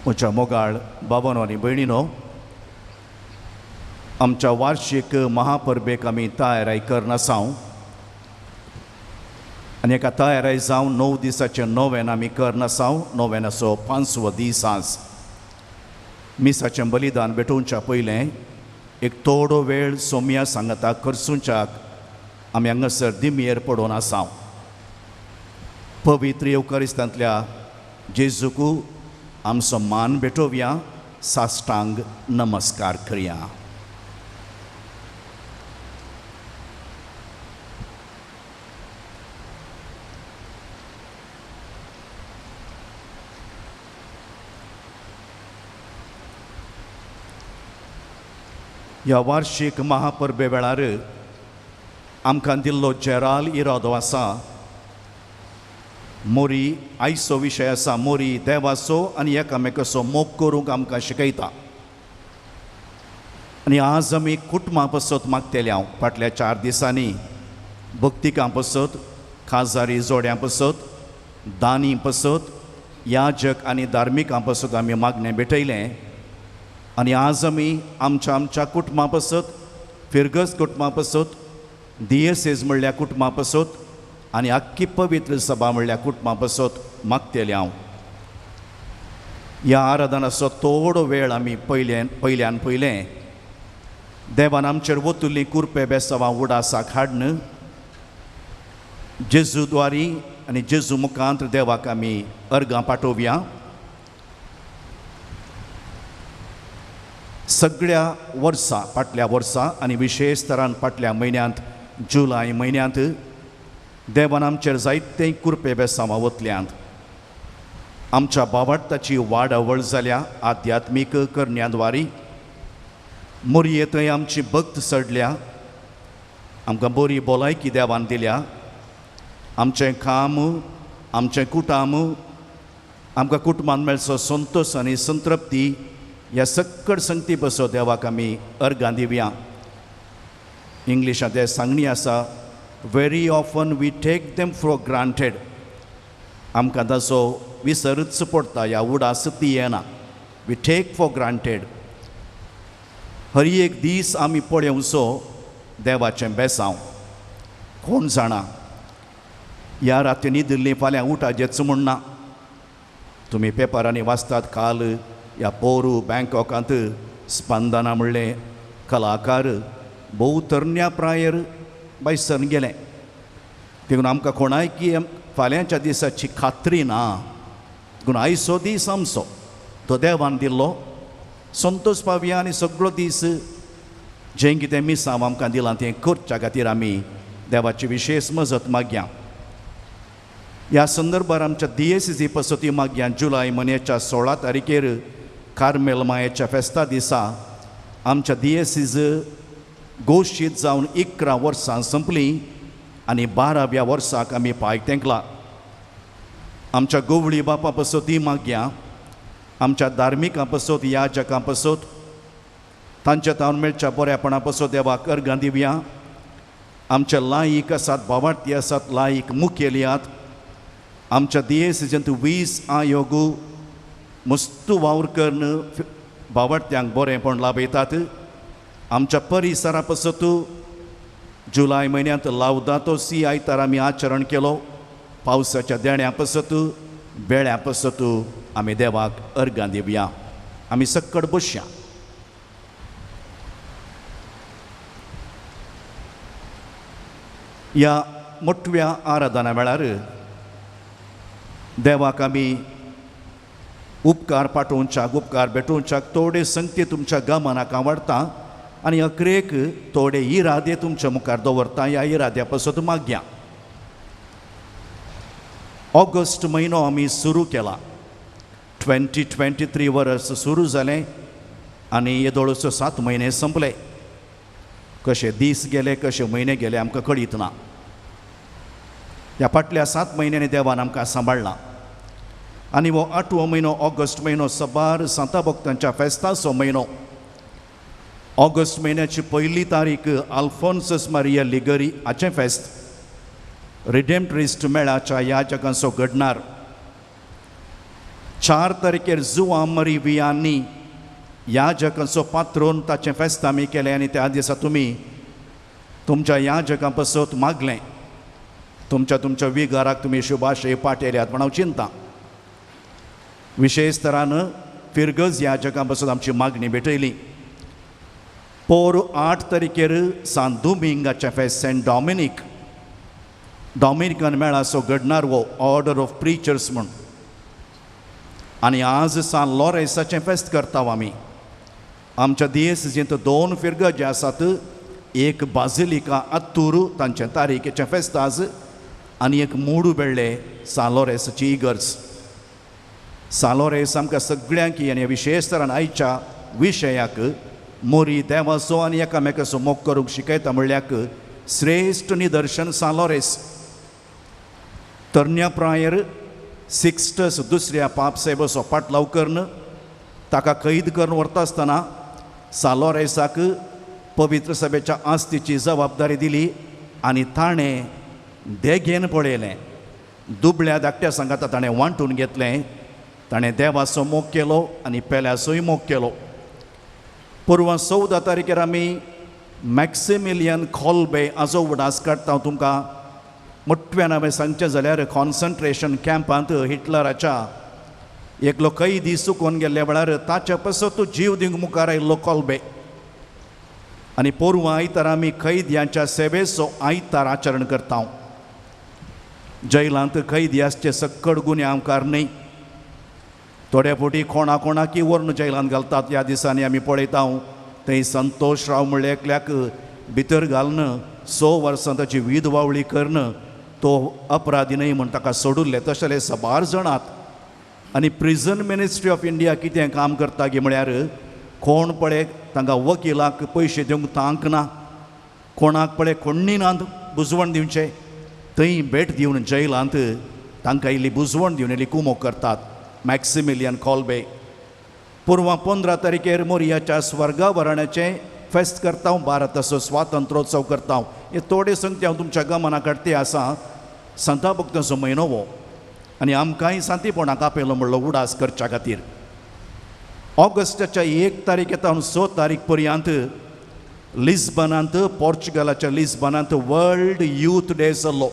म्हज्या मोगाळ बाबांनो आनी भयणीनो, आमच्या वार्षिक महापर्बेक आमी तयाराय करन आसाव आनी एका तयाराय जावन 9 दिसाचें नोवेन आमी करन आसाव. नोवेनाचो 5वो दीस आज. मिसाचें बलिदान भेटोवच्या पयलें एक थोडो वेळ सोम्या सांगता करसूंच्याक आमी हांगासर दिमयेर पडून आसाव. पवित्र येवकारिस्तांतल्या जेजूकू आमचो मान भेटोवया, साश्टांग नमस्कार करया. ह्या वार्षिक महापर्बे वेळार आमकां दिल्लो जेराल इरादो आसा. मोरी आयचो विशय आसा मोरी देवाचो आनी एकामेकाचो मोग करूंक आमकां शिकयता. आनी आज आमी कुटुंबां पसत मागतेले हांव फाटल्या 4 दिसांनी भक्तिकां पसत, खाजारी जोड्यां पसत, दानी पसत, याजक आनी धार्मिकां पसत आमी मागणें भेटयलें. आनी आज आमी आमच्या कुटुंबां पसत, फिरगस कुटुंबां पसत, दिएसेस म्हणल्या कुटुंबां पसत आनी आख्खी पवित्र सभा म्हणल्या कुटुंबां पसत मागतेले हांव. ह्या आराधनाचो थोडो वेळ आमी पयल्यान पयलें देवान आमचेर वतुल्ली कुरपे बेसांवां उडासाक हाडन जेजू द्वारी आनी जेजू मुखांत देवाक आमी अर्गां पाठोवया. सगळ्या वर्सां फाटल्या वर्सा आनी विशेश तरान फाटल्या म्हयन्यांत जुलय म्हयन्यांत देवान आमचेर जायते कुरपे बेसांवां वतल्यांत आमच्या भावार्थाची वाडवळ जाल्या. आध्यात्मीक करण्याद्वारी मोरयेंतय आमची भक्त चडल्या. आमकां बरी भलायकी देवान दिल्या. आमचें काम, आमचें कुटाम, आमकां कुटुंबान मेळचो संतोश आनी संतृप्ती ह्या सक्कड संगती बसो देवाक आमी अर्गां दिवया. इंग्लिशांत सांगणी आसा, very often we take them for granted. आमकां ताचो विसरच पडटा, ह्या उडासती येना. We take for granted. हर एक दीस आमी पळयोवचो देवाचें बेसांव. कोण जाणा ह्या राती न्हिदिल्लीं फाल्यां उठाजेच म्हण ना. तुम्ही पेपरांनी वाचतात काल ह्या पोरू बँकॉकांत स्पंदना म्हणले कलाकार भोव तरण्या प्रायर बायसन गेले देखून आमकां कोणाय की फाल्यांच्या दिसाची खात्री ना देखून आयचो दीस आमचो तो देवान दिल्लो संतोश पावया आनी सगळो दीस जें कितें मिसांव आमकां दिलां तें करच्या खातीर आमी देवाची विशेष मजत मागया ह्या संदर्भार आमच्या DSCC पसती मागया जुलय म्हयन्याच्या 16 तारखेर कार्मेल मायेच्या फेस्ता दिसा आमच्या DSCC घोशीत जावन 11 वर्सां संपलीं आनी 12व्या वर्साक आमी पांय तेंकला आमच्या गोवळी बापा पसती मागया आमच्या धार्मिकां पसत याजकां पसत तांच्या ताळमेळच्या बऱ्यापणा पसत देवाक अर्गां दिवया आमच्या लायक आसात भावार्थी आसात लायक मुखेलियात आमच्या DSCCंत 20 आयोग मस्त वावर करून भावार्थ्यांक बरेंपण लाभयतात आमच्या परिसरा पसत जुलय म्हयन्यांत लावदातो सी आयतार आमी आचरण केलो पावसाच्या देण्या पसत बेळ्या पसत आमी देवाक अर्गां दिवया आमी सक्कड बसया ह्या मोठव्या आराधना वेळार देवाक आमी उपकार पाठोवच्याक उपकार भेटोवच्याक थोडे संगती तुमच्या गमनाक आवडटा आनी अकरेक थोडे इरादे तुमच्या मुखार दवरता ह्या इराद्या पसत मागया ऑगस्ट म्हयनो आमी सुरू केला 2023 वर्स सुरू जालें आनी येदोळसो 7 म्हयने संपले कशे दीस गेले कशे म्हयने गेले आमकां कळीत ना ह्या फाटल्या 7 म्हयन्यांनी देवान आमकां सांबाळ्ळा आनी हो 8वो म्हयनो ऑगस्ट म्हयनो सबार सांता भक्तांच्या फेस्ताचो म्हयनो ऑगस्ट म्हयन्याची 1 तारीख आल्फोन्सस मारिया लिगरी हाचें फेस्त रिडेम्प्टरिस्ट मेळाच्या याजकांचो घडणार 4 तारखेर जुआ मरी वियांनी याजकांचो पात्रोन ताचें फेस्त आमी केलें आनी त्या दिसा तुमी तुमच्या याजकां पसत मागलें तुमच्या विगाराक तुमी शुभाशय पाठयल्यात म्हण हांव चिंता विशेश तरान फिरगज याजकां पसत आमची मागणी भेटयली पोर 8 तारखेर सान दोमिंगाचें फेस्त सेंट डॉमिनिकन मेळाचो घडणार वो ऑर्डर ऑफ प्रिचर्स म्हूण आनी आज सान लॉरेसाचें फेस्त करता आमी आमच्या DSCCंत 2 फिरगज जे आसात एक बाजिलिका आत्तूर तांचे तारीखेचें फेस्त आज आनी एक मूड बेळ्ळे सान लॉरेसाची इगर्ज सान लॉरेस आमकां सगळ्यांक आनी विशेश तरान आयच्या विशयाक मोरी देवाचो आनी एकामेकाचो मोग करूंक शिकयता म्हणल्याक श्रेश्ठ निदर्शन सान लॉरेस तरण्या प्रायर सिक्स्टस दुसऱ्या पापसेबसो पाटलाव करून ताका कैद करून व्हरता आसतना सान लॉरेसाक पवित्र सभेच्या आस्तीची जबाबदारी दिली आनी ताणें देगेन पळयलें दुबळ्या धाकट्या संघात ताणें वांटून घेतलें ताणें देवाचो मोग केलो आनी पेल्याचोय मोग केलो पुरवां 14 तारखेर आमी मॅक्सिमिलियन कॉल्बे हाचो उडास काडटा हांव तुमकां मोठ्यान हांवें सांगचें जाल्यार कॉन्सन्ट्रेशन कॅम्पांत हिटलराच्या एकलो कैदी चुकोवन गेल्ल्या वेळार ताच्या पसत जीव दिवंक मुखार आयिल्लो कॉल्बे आनी पोरवां आयतार आमी कैद्यांच्या सेवेचो आयतार आचरण करता हांव जैलांत कैदी आसचे सक्कड गुन्हे आमकां न्हय थोड्या फावटी कोणाकी व्हरून जैलांत घालतात ह्या दिसांनी आमी पळयता थंय संतोश राव म्हणले एकल्याक भितर घालन 6 वर्सां ताची विधवावळी करून तो अपराधी न्हय म्हूण ताका सोडुल्ले तशेले सबार जाणात आनी प्रिजन मिनिस्ट्री ऑफ इंडिया कितें काम करता गे म्हळ्यार कोण पळय तांकां वकिलाक पयशे दिवंक तांक ना कोणाक पळय कोण्णी ना बुजवण दिवचें थंय भेट दिवन जैलांत तांकां इल्ली बुजवण दिवन इल्ली कुमोग करतात मॅक्सिमिलियन कॉल्बे पुरवां 15 तारखेर मोरियाच्या स्वर्गावरणाचें फेस्त करता हांव भारताचो स्वातंत्र्योत्सव करता हांव हे थोडे संगती हांव तुमच्या गमना काडटे आसा संता भक्तांचो म्हयनो हो आनी आमकांय सांतीपणाक आपयलो म्हणलो उडास करच्या खातीर ऑगस्टाच्या 1 तारीख येता 6 तारीख पर्यंत लिस्बनांत पोर्चुगलाच्या लिस्बनांत वर्ल्ड यूथ डे जाल्लो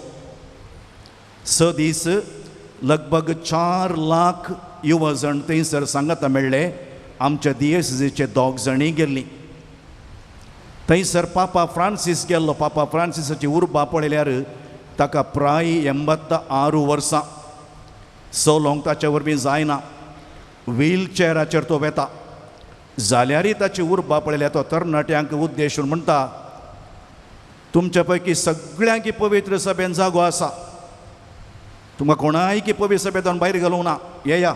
6 दीस लगभग 4 लाख युवा जण थंयसर सांगाता मेळ्ळे आमच्या DSCचे 2 जणीं गेल्लीं. थंयसर पापा फ्रांसीस गेल्लो. पापा फ्रांसिसाची उर्बा पळयल्यार ताका प्राय 86 वर्सां. सो लोंग ताच्या वरवीं जायना. व्हील चॅराचेर तो वेता. जाल्यारय ताची उर्बा पळयल्या तो तरणाट्यांक उद्देशून म्हणटा, तुमच्या पैकी सगळ्यांक पवित्र सभेन जागो आसा. तुमकां कोणाय की पवित्र सभेंतल्यान भायर घालूंक ना. येया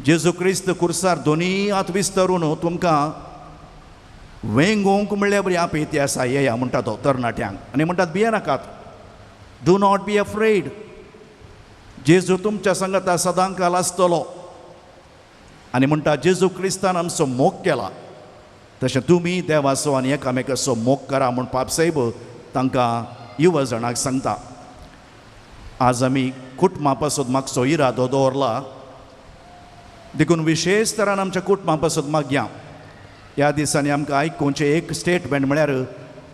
जेजू क्रिस्त कुर्सार दोनी हात विस्तरून तुमकां वेंगोवंक म्हणल्यार बरी आपयती आसा. येया म्हणटा तो तरणाट्यांक. आनी म्हणटात भियेनाकात. Do not be afraid. Jezu तुमच्या सांगाता सदां काल आसतलो. आनी म्हणटा जेजू क्रिस्तान आमचो मोग केला तशें तुमी देवाचो आनी एकामेकाचो मोग करा म्हूण पापसाहेब तांकां युवा जणांक सांगता. आज आमी कुटुंबा पासून मागचो इरादो दवरला. देखून विशेश तरान आमच्या कुटुंबा पासून मागया. ह्या दिसांनी आमकां आयकुचें एक स्टेटमेंट म्हळ्यार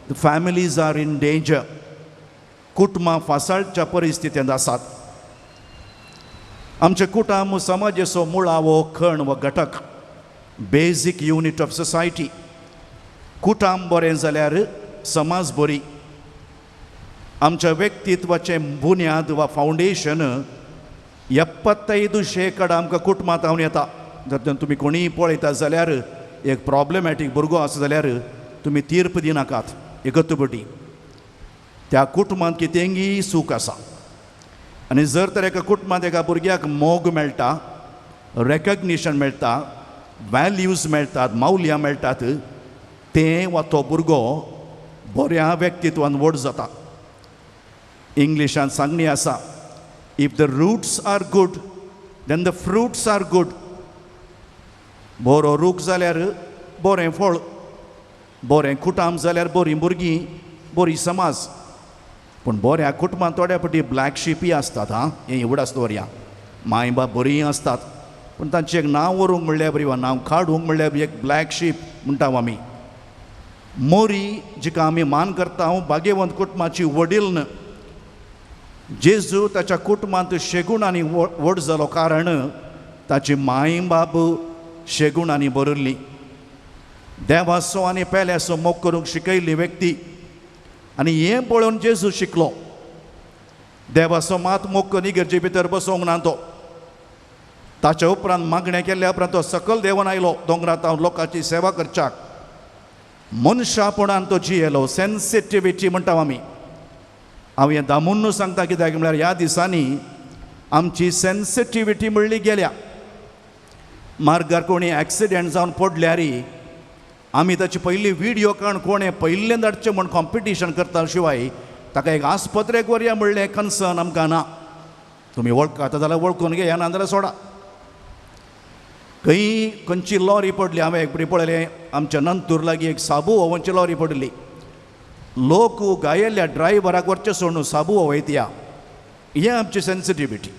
the families are in danger. कुटुंबां फासाळच्या परिस्थितींत आसात. आमचे कुटुंब समाजाचो मुळावो खण व घटक, बेजीक युनीट ऑफ सोसायटी. कुटुंब बरें जाल्यार समाज बरी. आमच्या व्यक्तित्वाचें बुन्याद वा फावंडेशन 75% आमकां कुटुंबांत हांव येता. जर तुमी कोणीय पळयता जाल्यार एक प्रॉब्लेमॅटीक भुरगो आसा जाल्यार तुमी तीर्प दिनाकात. एकतबटी त्या कुटुंबांत कितेंय सूख आसा. आनी जर तर एका कुटुंबांत एका भुरग्याक मोग मेळटा, रेकग्निशन मेळटा, वॅल्यूज मेळटात, मौल्यां मेळटात, तें वा तो भुरगो बऱ्या व्यक्तित्वान व्हड जाता. इंग्लिशान सांगणी आसा, if the roots are good then the fruits are good. बरो रूख जाल्यार बरें फळ, बरें कुटुंब जाल्यार बरीं भुरगीं, बरी समाज. पूण बऱ्या कुटुंबांत थोड्या फावटी ब्लॅक शिपी आसतात. हें एवढाच दवरया. माय बाप बरीं आसतात पूण तांचें एक नांव व्हरूंक म्हणल्यार बरी वा नांव काडूंक म्हणल्यार एक ब्लॅक शीप म्हणटा आमी. मोरी जिका आमी मान करता भाग्यवंत कुटुंबाची वडील जेजू ताच्या कुटुंबांत शेगुणांनी व्हड जालो कारण ताची माय बाब शेगुणांनी भरिल्ली. देवाचो आनी पेल्याचो मोग करूंक शिकयल्ली व्यक्ती. आनी हें पळोवन जेजू शिकलो. देवाचो मात मोग करून इगर्जे भितर बसोंक ना तो. ताच्या उपरांत मागणें केल्ल्या उपरांत तो सकल देंवन आयलो दोंगरांत लोकांची सेवा करच्याक. मनशापणान तो जियेलो. सेन्सिटिविटी म्हणटा आमी. हांव हें दामून सांगता कित्याक म्हळ्यार ह्या दिसांनी आमची सेन्सिटिविटी म्हणली गेल्या. मार्गार कोणी एक्सिडेंट जावन पडल्यारय आमी ताची पयली व्हिडियो काडून कोणें पयलें धाडचें म्हूण कॉम्पिटिशन करता शिवाय ताका एक आस्पत्रेक व्हरया म्हणलें कन्सर्न आमकां ना. तुमी वळखाता जाल्यार वळखून घेया, ना जाल्यार सोडा. खंयची लॉरी पडली. हांवें एक बरी पळयलें आमच्या नंतूर लागीं एक साबू ओवनची लॉरी पडली. लोक घायल्ल्या ड्रायव्हराक व्हरचें सोडून साबू वयतया. हें आमची सेन्सिटिविटी,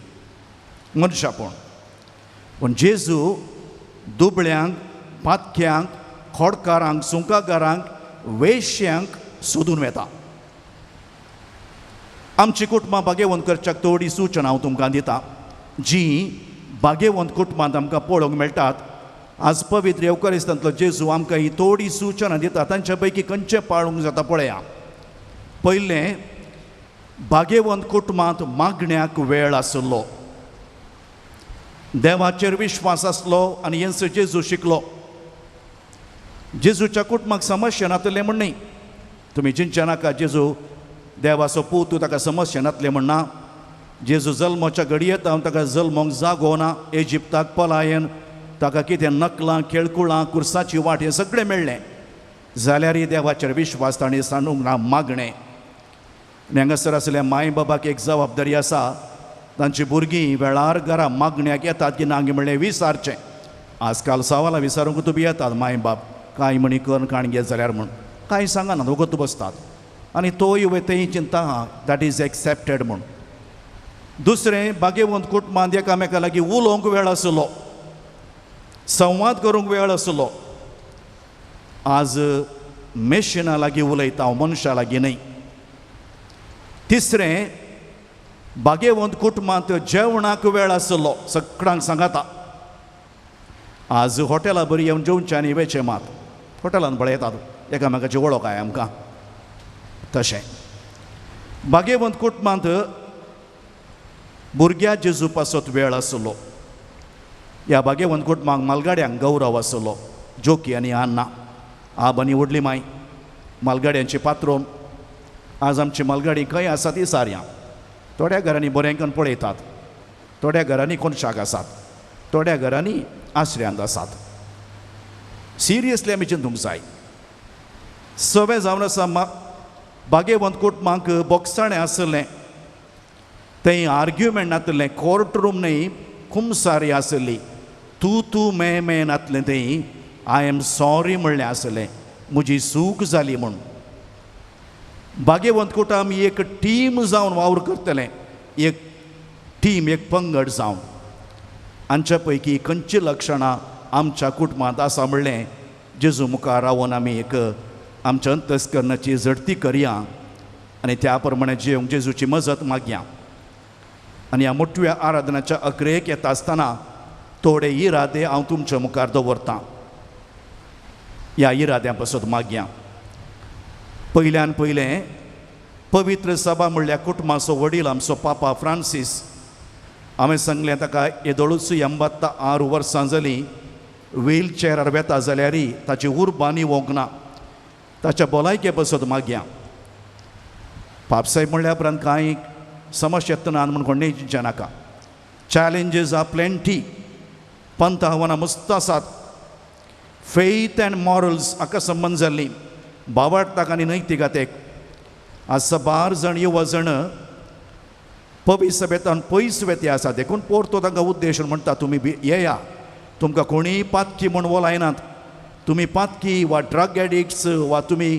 मनशापण. पूण जेजू दुबळ्यांक, पातक्यांक, खोडकारांक, सुंकाकारांक, वेश्यांक सोदून वेता. आमची कुटुंबां भाग्यवंत करच्याक थोडी सूचना हांव तुमकां दितां जीं भाग्यवंत कुटुंबांत आमकां पळोवंक मेळटात. आज पवित्र एवकारिस्तांतलो जेजू आमकां ही थोडी सूचना दिता. तांच्या पैकी खंयचें पाळूंक जाता पळया. पयलें, भाग्यवंत कुटुंबांत मागण्याक वेळ आसलो. देवाचेर विश्वास आसलो आनी येसू जेजू शिकलो. जेजूच्या कुटुंबाक समस्या नातलें म्हण न्ही. तुमी चिंतचे नाका जेजू देवाचो पूत ताका समस्या नातलें म्हणना. जेजू जल्माच्या घडयेंत ताका जल्मोंक जागो ना. इजिप्ताक पलायन ताका कितें नकलां, केळकुळां, कुर्साची वाट हें सगळें मेळ्ळें जाल्यारय देवाचेर विश्वास ताणें सांडूंक ना. मागणें. आनी हांगासर आसल्या माय बाबाक एक जबाबदारी आसा. तांची भुरगीं वेळार घरा मागण्याक येतात की ना म्हणलें विचारचें. आजकाल सवालां विचारूंक तुमी येतात माय बाप, कांय म्हणी कर काण घे जाल्यार म्हूण. कांय सांगनात, वगत बसतात. आनी तोय तेंय चिंता दॅट इज एक्सेप्टेड म्हूण. दुसरें, भाग्यवंत कुटुंबांत एकामेका लागीं उलोवंक वेळ आसलो, संवाद करूंक वेळ आसलो. आज मेशिना लागीं उलयता हांव, मनशा लागीं न्हय. तिसरें, बागेवंत कुटुंबांत जेवणाक वेळ आसलो सगळ्यांक सांगाता आज हॉटेलां बरी येवन जेवचे आनी वेचे मात हॉटेलांत बळे येतात एकामेकाची वळख आय आमकां तशें बागेवंत कुटुंबांत भुरग्यां जेजू पासत वेळ आसलो ह्या बागेवंत कुटुंबांक मालगाड्यांक गौरव आसलो जोकी आनी आन्ना आब आनी व्हडली माय मालगाड्यांची पात्रोन आज आमची मालगाडी खंय आसा ती सारयां थोड्या घरांनी बरेंकन पळयतात थोड्या घरांनी कोनशाक आसात थोड्या घरांनी आश्र्यांत आसात सिरियसली आमी चिंतूंक जाय सवें जावन आसा बागेवंत कुटुंबांक बोगसाणें आसलें थंय आर्ग्युमेंट नासलें कोर्ट रूम न्हय खूब सारी आसली तूं मे नासलें थंय आय एम सॉरी म्हणलें आसलें म्हजी चूक जाली म्हूण बागेवंत कुटुंब आमी एक टीम जावन वावर करतले एक टीम एक पंगड जावन हांच्या पैकी खंयचीं लक्षणां आमच्या कुटुंबांत आसा म्हणलें जेजू मुखार रावन आमी एक आमच्या अंतस्करणाची झडती करया आनी त्या प्रमाणे जेवंक जेजूची मजत मागया आनी ह्या मोठव्या आराधनाच्या अकरेक येता आसतना थोडे इरादे हांव तुमच्या मुखार दवरतां ह्या इराद्या पासून मागया पयल्यान पयलें पवित्र सभा म्हणल्यार कुटुंबाचो वडील आमचो पापा फ्रांसीस हांवें सांगलें ताका येदोळूच 86 वर्सां जालीं व्हीलचॅरार वेता जाल्यारय ताची उर्बा निवोंक ना ताच्या भलायके पासत मागया पापसाहेब म्हणल्या उपरांत कांय समस्या येतना म्हूण कोण चिंतचे नाका चॅलेंजीस आर प्लेंटी पंत आव्हानां मस्त आसात फेथ एंड मॉरल्स हाका संबंद जाल्लीं भावार्थाक आनी नैतिकतेक आज साबार जाण युवा जण पवित्र सभेंतल्यान पयस वेते आसात देखून पोरतो तांकां उद्देशून म्हणटा तुमी येया तुमकां कोणीय पातकी म्हूण वोलायनात तुमी पातकी वा ड्रग एडिक्ट्स वा तुमी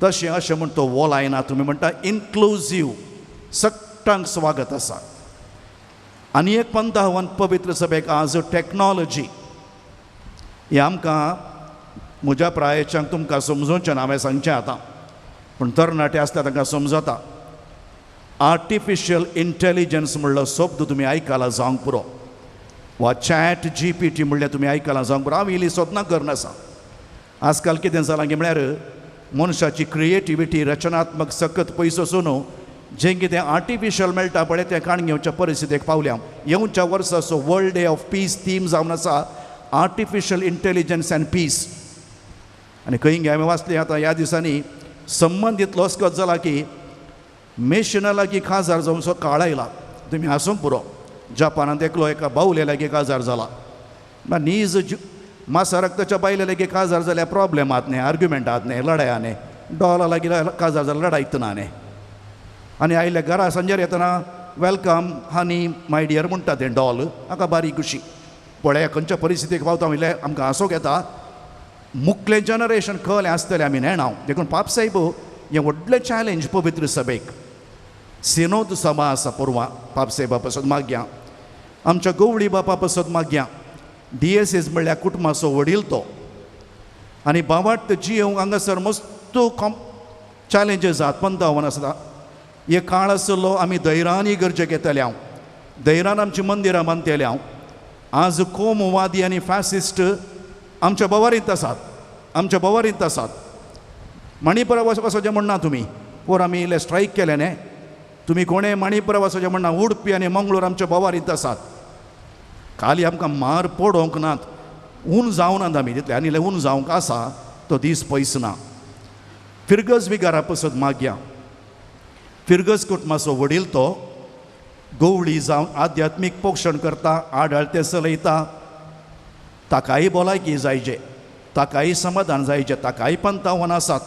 तशें अशें म्हूण तो वोलायना तुमी म्हणटा इन्क्लुजीव सगळ्यांक स्वागत आसा आनी एक पंत आव्हान पवित्र सभेक आज टॅक्नॉलॉजी हें आमकां म्हज्या प्रायेच्यांक तुमकां समजोवचें ना हांवें सांगचें आतां पूण तरणाटे आसता तांकां समजता आर्टिफिशियल इंटेलिजन्स म्हणलो शब्द तुमी आयकला जावंक पुरो वा चॅट GPT म्हणल्यार तुमी आयकलां जावंक पुरो हांव इल्ली सदनां करनासा आजकाल कितें जालां की म्हळ्यार मनशाची क्रिएटिविटी रचनात्मक सकत पयसो सुनू जें कितें आर्टिफिशियल मेळटा पळय तें काण घेवच्या परिस्थितीक पावल्या येवच्या वर्साचो world day of peace theme जावन आसा आर्टिफिशियल इंटेलिजन्स एंड पीस आनी खंय हांवें वाचलें आतां ह्या दिसांनी संबंद इतलो असकोत जाला की मेशिना लागीं काजार जावचो काळ आयला तुमी हांसूंक पुरो जपानांत एकलो एका बावले लागीं काजार जाला नीज मासा रक्ताच्या बायले लागीं काजार जाल्यार प्रॉब्लेमात न्ही आर्ग्युमेंटात न्ही लढाया न्ही डॉला लागीं काजार जाल्यार लढायत ना न्ही आनी आयल्या घरा सांजेर येतना वेलकम हनी माय डियर म्हणटा तें डॉल म्हाका बारीक खुशी पळय खंयच्या परिस्थितीक पावता म्हणल्यार आमकां हांसूंक येता मुखलें जनरेशन खंय आसतलें आमी नेणाव देखून पापसाहेब हें व्हडलें चॅलेंज पवित्र सभेक सिनोद सभा आसा पुरवां पापसाहेबा पासून मागया आमच्या गवळी बापा पासून मागया DSS म्हणल्यार कुटुंबाचो वडील तो आनी भावार्थ जियोंक हांगासर मस्त चॅलेंजीस आसात पंत आव्हान आसता हे काळ आसलो आमी धैर्यान गरजे घेतले हांव धैर्यान आमची मंदिरां बांदतले हांव आज कोमवादी आनी फॅसिस्ट आमच्या बोवारींत आसात मणिपुरा वचोचें म्हणना तुमी पोर आमी इल्लें स्ट्रायक केलें न्ही तुमी कोणें मणिपुरा वचोचें म्हणना उडपी आनी मंगळूर आमच्या बोवारींत आसात खाली आमकां मार पडोवंक नात ऊन जावनात आमी तितलें आनी इल्लें ऊन जावंक आसा तो दीस पयस ना फिरगज विगारा पसत मागया फिरगज कुटुंबाचो वडील तो गवळी जावन आध्यात्मीक पोशण करता आडाळते चलयता ताकाय भलायकी जायचे ताकाय समाधान जायचें ताकाय पंत आव्हान आसात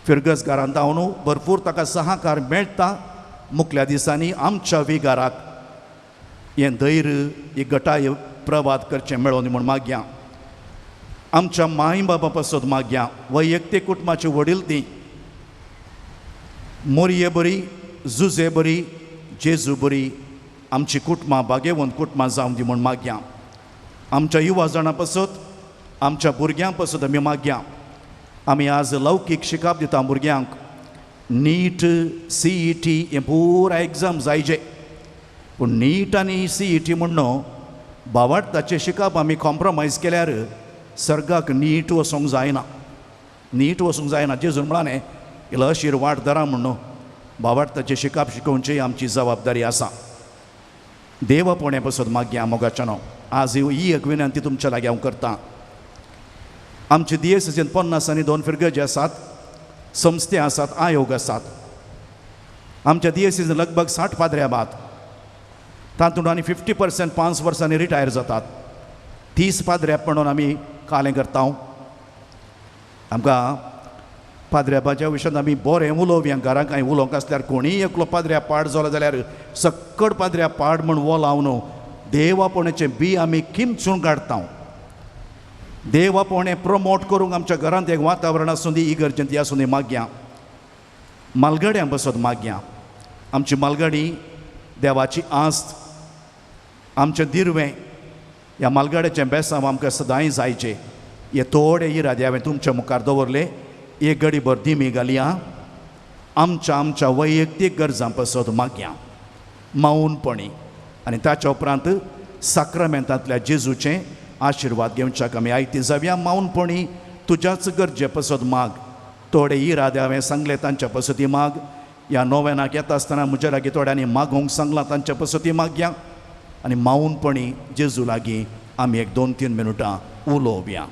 फिरगज घरांत न्हू भरपूर ताका सहकार मेळटा मुखल्या दिसांनी आमच्या विगाराक हें धैर्य ही गटाय प्रवाद करचें मेळोन म्हूण मागया आमच्या माय बाबा पासून मागया वैयक्तीक कुटुंबाची वडील ती मोरये बरी झुजे बरी जेजू बरी आमची कुटुंबां बागेवंत कुटुंबां जावन दी म्हूण मागया आमच्या युवा जाणां पासत आमच्या भुरग्यां पासत आमी मागया आमी आज लौकीक शिकाप दिता भुरग्यांक नीट CET हे पुरा एग्जाम जायचे पूण नीट आनी CET म्हण न्हू भावार्थाचें शिकप आमी कॉम्प्रोमायज केल्यार सर्गाक नीट वचोंक जायना. नीट वचोंक जायना. जेजून म्हळालें इलाशीर वाट धरा म्हण न्हू भावार्थाचें शिकप शिकोवची आमची जबाबदारी आसा. देवपणे पसत मागया मोगाच्यानो आज ही एक विनंती तुमच्या लागीं हांव करतां. आमचे दिएसीसीन 50 आनी 2 फिरगजे आसात, संस्थे आसात, आयोग आसात. आमच्या दिएसीसीन लगभग 60 पाद्रे आहात. तातूंत आनी 50% 5 वर्सांनी रिटायर जातात. 30 पाद्रे म्हणून आमी कालें करता. आमकां पाद्र्याबाच्या विशयान आमी बरें उलोवया. घरांत कांय उलोवंक आसल्यार कोणीय एकलो पाद्र्या पाड जालो जाल्यार सक्कड पाद्र्या पाड म्हण वो लावन देवापणाचें बी आमी किमचून काडटा. देवापणे प्रमोट करूंक आमच्या घरांत एक वातावरण आसूं दी, इगर्जेंत आसूं दी मागया. मालगड्यां बसत मागया. आमची मालगाडी देवाची आस्त, आमचें दिर्वें ह्या मालगाड्याचें बेसांव आमकां सदांय जायचें. हे थोडे इरादे हांवें तुमच्या मुखार दवरले. एक घडी भर दिमी घालया. आमच्या वैयक्तीक गरजां पसत मागया मौनपणी आनी ताच्या उपरांत साक्रामेंतांतल्या जेजूचें आशिर्वाद घेवच्याक आमी आयती जावया. मौनपणी तुज्याच गरजे पसत माग. थोडे इरादे हांवें सांगले तांच्या पसती माग. ह्या नोवेनाक येता आसतना म्हज्या लागीं थोड्यांनी मागोवंक सांगलां तांच्या पसती मागया आनी मौनपणी जेजू लागीं आमी एक 2-3 मिनटां उलोवया.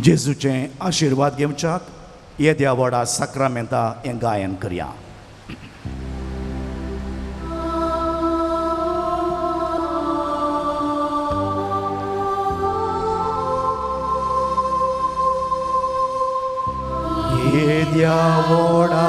जेजूचें आशिर्वाद घेवच्याक येद्या व्हडा साक्रामेंतां हें गायन करया. येद्या व्हडा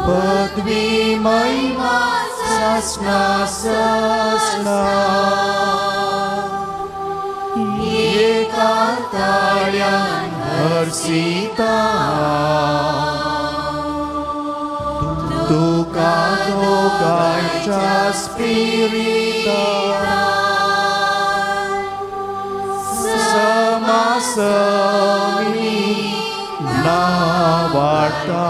पदवी महिमा ससना ससना एका ताळ्यान हरसिता तुका दोगांच्या स्पिरिता समासमी नावाटा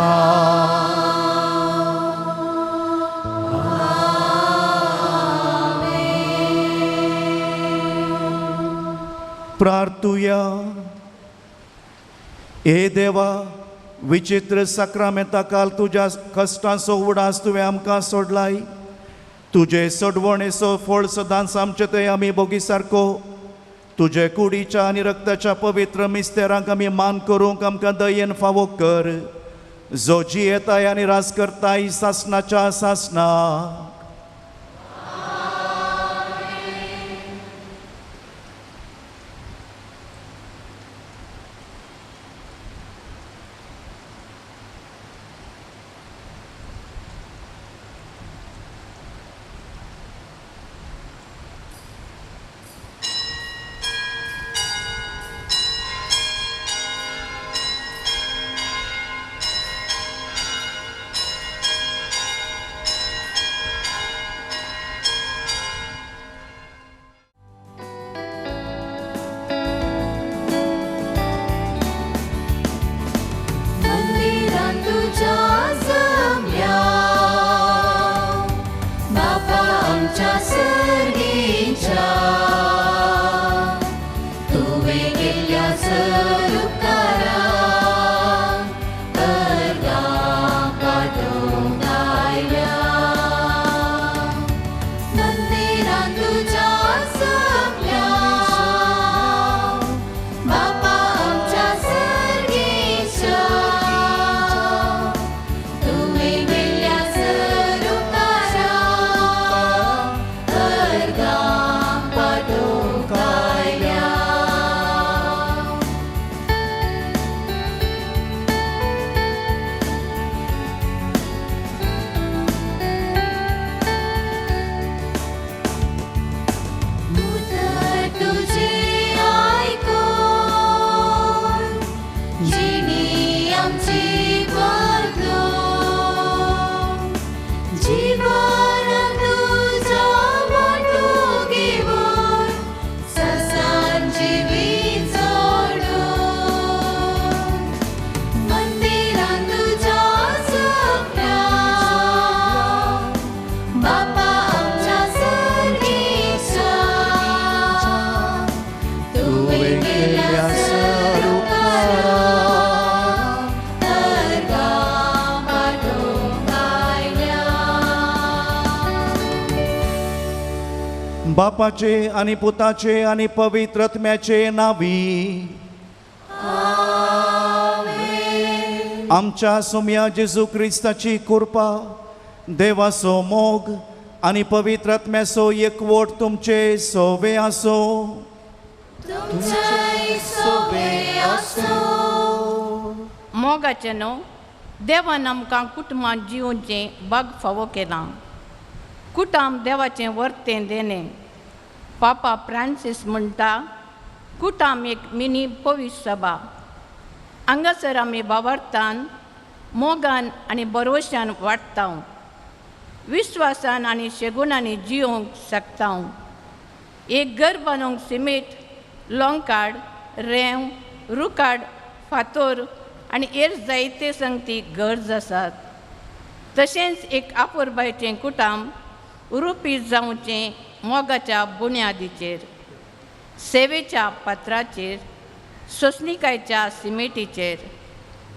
प्रार्थुया. हे देवा, विचित्र साक्रामेंता काल तुज्या कश्टांचो उडास तुवें आमकां सोडलाय. तुजे सोडवणेचो फळ सदांच आमचे थंय आमी बोगी सारको तुजे कुडीच्या आनी रक्ताच्या पवित्र मिस्तेरांक आमी मान करूंक आमकां दयेन फावो कर. जो जी येताय आनी रास करताय सासणाच्या सासना. बापाचे आणि पुताचे आणि पवित्र आत्म्याचे नावी. आमच्या सोम्या जेजू क्रिस्ताची कृपा, देवाचो मोग आणि पवित्र आत्म्याचो एकवट तुमचे सोबे आसो. मोगाचे न्हू, देवान आमकां कुटुंबांत जिवोवचें भाग फावो केलां. कुटुंब देवाचें वर्तें देणें. पापा फ्रांसीस म्हणटा, कुटुंब एक मिनी पवित्र सभा. हांगासर आमी भावार्थान, मोगान आनी भरवशान वाडटा, विश्वासान आनी शेगुणांनी जियोंक शकता. एक घर बांदूंक सिमेंट, लोंकाड, रेंव, रुकाड, फातोर आनी हेर जायते संगती गरज आसात. तशेंच एक आपुरबायेचें कुटुंब उरुपी जावचें मोगाच्या बुन्यादीचेर, सेवेच्या पात्राचेर, सोंसणीकायेच्या सिमेटीचेर.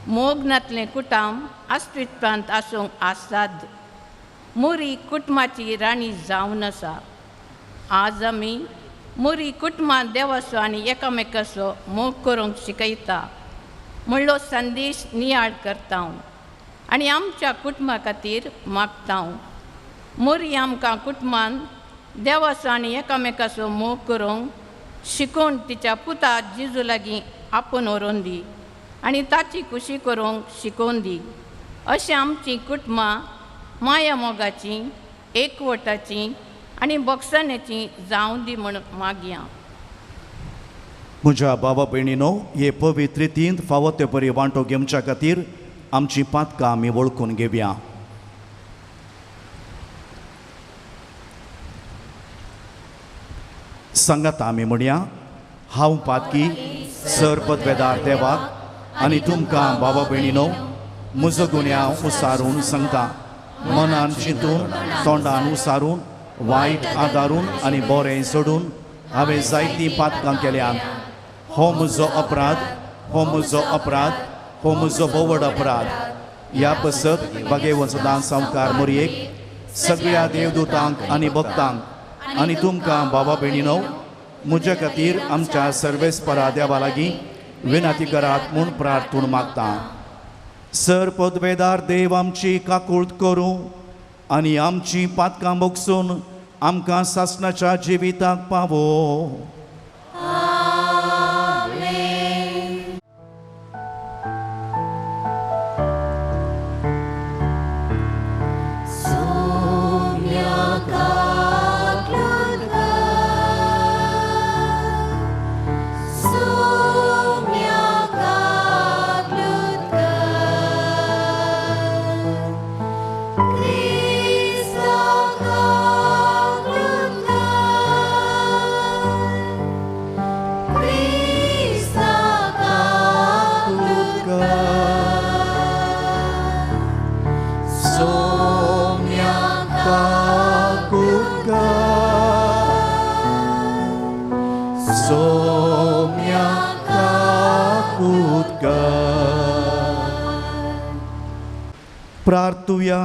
मोग नातलें कुटुंब अस्तित्वांत आसूंक आसात. मुरी कुटुंबाची राणी जावन आसा. आज आमी मुरी कुटुंबांत देवाचो आनी एकामेकाचो मोग करूंक शिकयता म्हणलो संदेश नियाळ करता आनी आमच्या कुटुंबा खातीर मागता. मुरी आमकां कुटुंबान देवाचो आनी एकामेकाचो मोग करूंक शिकोवन तिच्या पुता जेजू लागीं आपूण व्हरून दी आनी ताची खुशी करूंक शिकोवन दी. अशें आमचीं कुटुंबां माया मोगाचीं, एकवटाचीं आनी बक्षाण्याची जावं दी म्हण मागया. म्हज्या भावा भयणीनो, हे पवित्र रितींत फावो ते परी वांटो घेवच्या खातीर आमची पातकां आमी वळखून घेवया. सांगात आमी म्हणया, हांव पातकी सर पदवेदार देवाक आनी तुमकां भावा भयणीनो म्हजो गुन्यांव उसारून सांगता. मनान चिंतून, तोंडान उसारून, वायट आदारून आनी बरें सोडून हांवें जायतीं पातकां केल्यात. हो म्हजो अपराध, हो म्हजो अपराध, हो म्हजो बोवड अपराध. ह्या पसत भगवंतदान संवकार मोरयेक, सगळ्या देवदूतांक आनी भक्तांक आनी तुमकां भावा भयणीनो म्हज्या खातीर आमच्या सर्वेस्परा देवा लागीं विनंती करात म्हूण प्रार्थून मागता. सर पदवेदार देव आमची काकूळट करूं आनी आमची पातकां बोगसून आमकां सासणाच्या जिविताक पावो. प्रार्थुया.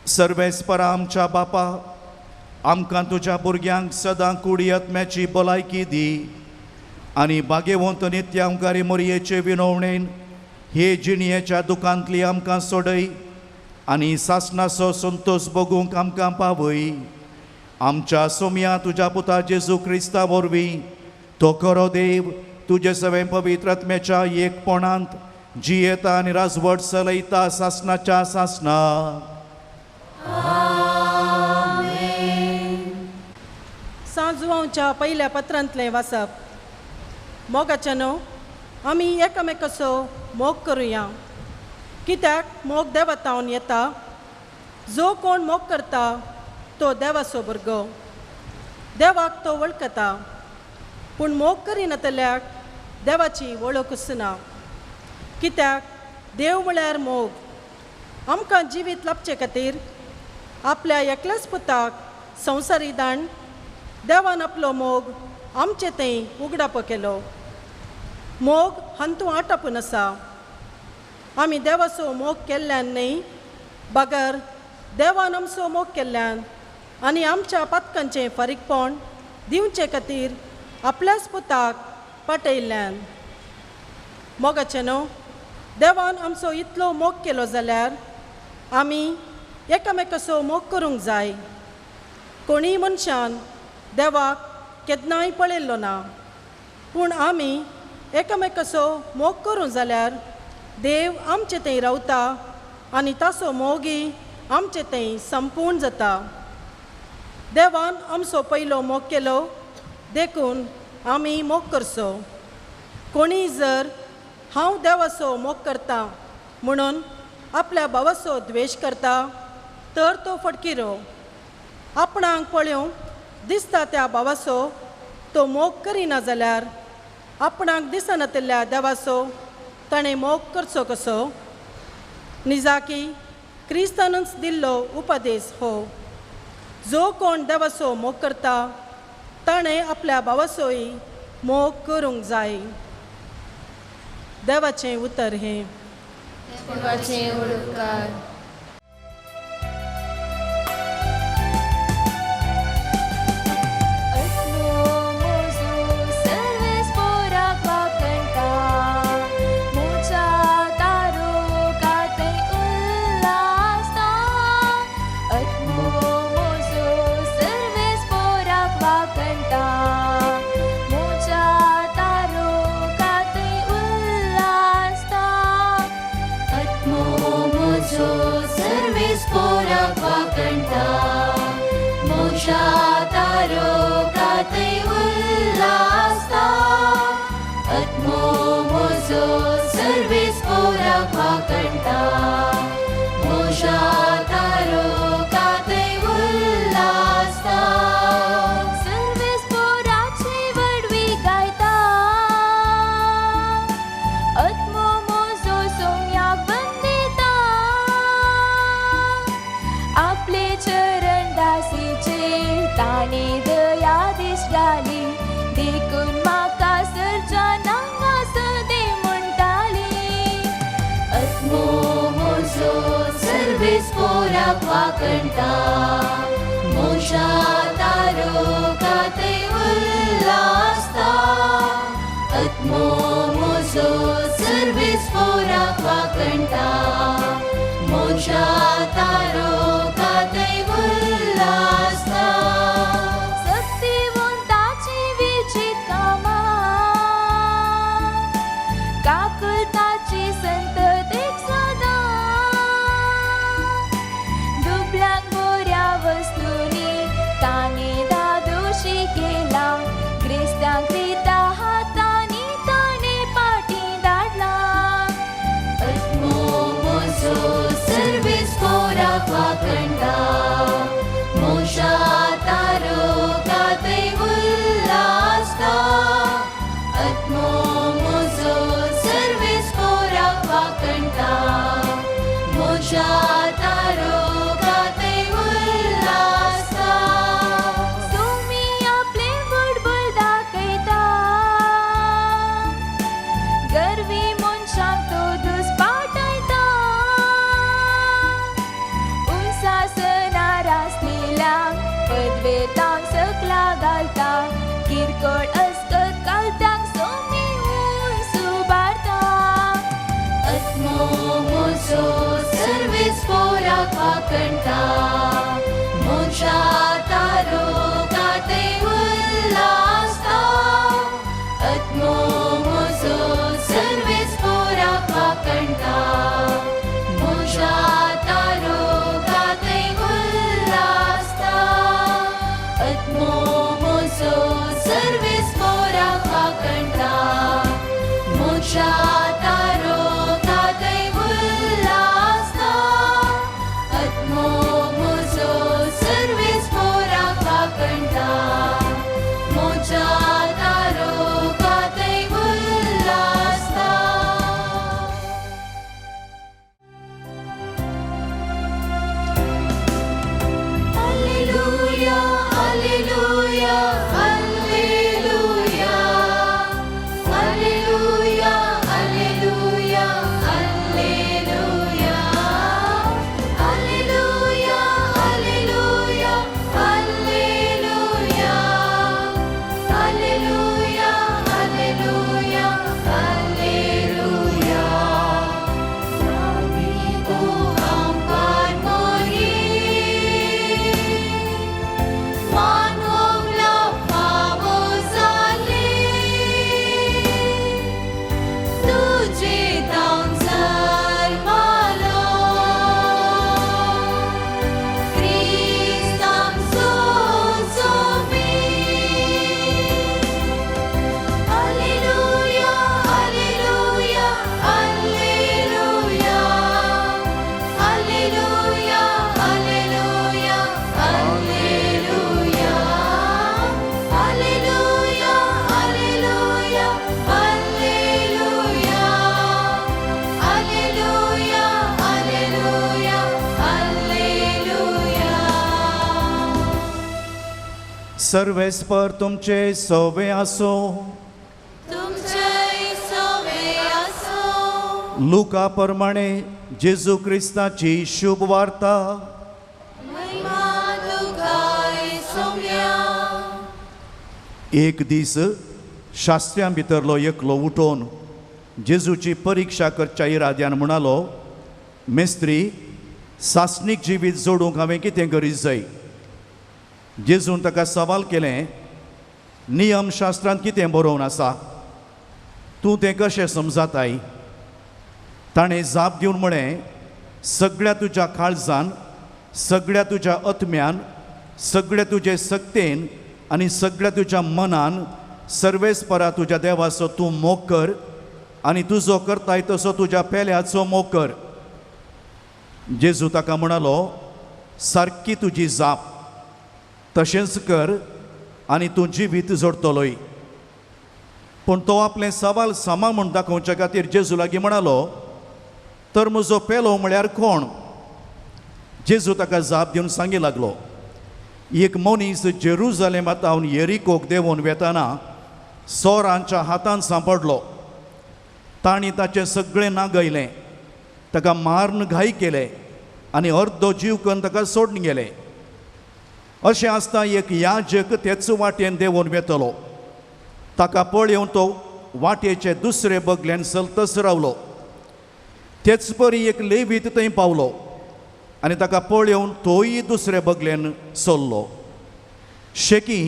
सर्वेस्परा आमच्या बापा, आमकां तुज्या भुरग्यांक सदां कुडी आत्म्याची भलायकी दी आनी भाग्यवंत नित्यांकारी मोरयेचे विनवणेन हे जिणयेच्या दुखांतली आमकां सोडय आनी सासणाचो संतोष भोगूंक आमकां पावय. आमच्या सोम्या तुज्या पुता जेजू क्रिस्ता वरवीं तो खरो देव तुजे सवें पवित्र आत्म्याच्या एकपणांत जियेता आनी राजवट चलयता सासणाच्या सासणा. सांजुवांच्या पयल्या पत्रांतलें वाचप. मोगाच्यानो, आमी एकामेकाचो मोग करुया, कित्याक मोग देवातावन येता. जो कोण मोग करता तो देवाचो भुरगो, देवाक तो वळखता. पूण मोग करिनातल्याक देवाची वळखूच ना, कित्याक देव म्हळ्यार मोग. आमकां जिवीत लाभचे खातीर आपल्या एकल्याच पुताक संवसारी दान देवान आपलो मोग आमचे थंय उगडाप केलो. मोग हांतू आटापून आसा. आमी देवाचो मोग केल्ल्यान न्ही, बगर देवान आमचो मोग केल्ल्यान आनी आमच्या पथकांचें फारीकपण दिवचे खातीर आपल्याच पुताक पाठयल्ल्यान. मोगाचे न्हू, देवान आमचो इतलो मोग केलो जाल्यार आमी एकामेकाचो मोग करूंक जाय. कोणीय मनशान देवाक केन्नाय पळयल्लो ना, पूण आमी एकामेकाचो मोग करूं जाल्यार देव आमचे थंय रावता आनी ताचो मोगय आमचे थंय संपूर्ण जाता. देवान आमचो पयलो मोग केलो देखून आमी मोग करचो. कोणीय जर हांव देवाचो मोग करता म्हणून आपल्या भावाचो द्वेश करता तर तो फटकिरो. आपणाक पळोवन दिसता त्या भावाचो तो मोग करिना जाल्यार आपणाक दिसनातल्या देवाचो ताणें मोग करचो कसो. निजाकी क्रिस्तानूच दिल्लो उपदेश हो, जो कोण देवाचो मोग करता ताणें आपल्या भावाचोय मोग करूंक जाय. देवाचें उतर हें. देवाचे उडकार. वाकणटा मोशा तारो काते उल्लासता आत्मो मोजो सर्वेस पोराक वाकणटा मोशा तारो काते उल्लासता सक्तिवंताची विचित कामा काकुलताची संततेक सदा दुबळ्यांक बऱ्या वस्तुंनी तांणी दादोशी केला क्रिस्तांक रिता हातांनी ताणे पाटी धाडला आत्मो मोजो सर्वेस पोराक वाकणटा मोशा तारो काते उल्लासता आत्मो मोजो सर्वेस पोराक वाकणटा मोशा तारो काते उल्लासता तुमी आपले बुडबुड दाखयता गर्वी मनशांक तो दुस्पाटयता उंचासनार आसलेल्यांक पदवेतांक सकला घालता किरकोळ अस्कत कालत्यांक सोमी उंच उबारता आत्मो मोजो सर्वेस पोराक वाकणटा मोशा तारो काते उल्लासता आत्मो मोजो सर्वेस पोराक वाकणटा मोशा तारो काते उल्लासता आत्मो मोजो सर्वेस पोराक वाकणटा मोशा तारो काते उल्लासता आत्मो मोजो सर्वेस पोराक वाकणटा मोशा तारो काते उल्लासता. Alleluia, alleluia, alleluia, alleluia, alleluia. सर्वेस्पर तुमचे सोवे आसो. तुमचे सोवे आसो. लुका प्रमाणे जेजू क्रिस्ताची शुभ वार्ता. महिमा तुकाय सौम्या. एक दीस शास्त्र्यां भितरलो एकलो उठोन जेजूची परीक्षा करच्या इराद्यान म्हणालो, मेस्त्री, सासणीक जिवीत जोडूंक हांवें कितें करीत जाय? जेजून ताका सवाल केलें, नियम शास्त्रांत कितें बरोवन आसा? तूं तें कशें समजताय? ताणें जाप दिवन म्हळें, सगळ्या तुज्या काळजान, सगळ्या तुज्या आत्म्यान, सगळ्या तुजे सक्तेन आनी सगळ्या तुज्या मनान सर्वेस्परा तुज्या देवाचो तूं मोग कर आनी तुजो करताय तसो तुज्या पेल्याचो मोग कर. जेजू ताका म्हणालो, सारकी तुजी जाप, तशेंच कर आनी तूं जिवीत जोडटलोय. पूण तो आपलें सवाल समा म्हूण दाखोवचे खातीर जेजू लागीं म्हणालो, तर म्हजो पेलो म्हळ्यार कोण? जेजू ताका जाप दिवन सांगी लागलो, एक मनीस जेरुजालेमांतावन येरिकोक देंवून वेताना सोरांच्या हातांत सांपडलो. तांणी ताचें सगळें नागयलें, ताका मारून घाई केले आनी अर्दो जीव करून ताका सोडून गेले. अशें आसता एक याजक तेच वाटेन देंवून वेतलो. ताका पळोवन तो वाटेचे दुसरे बगल्यान चलतच रावलो. तेच परी एक लेवीत थंय पावलो आनी ताका पळोवन तोय दुसरे बगल्यान चल्लो. शेकी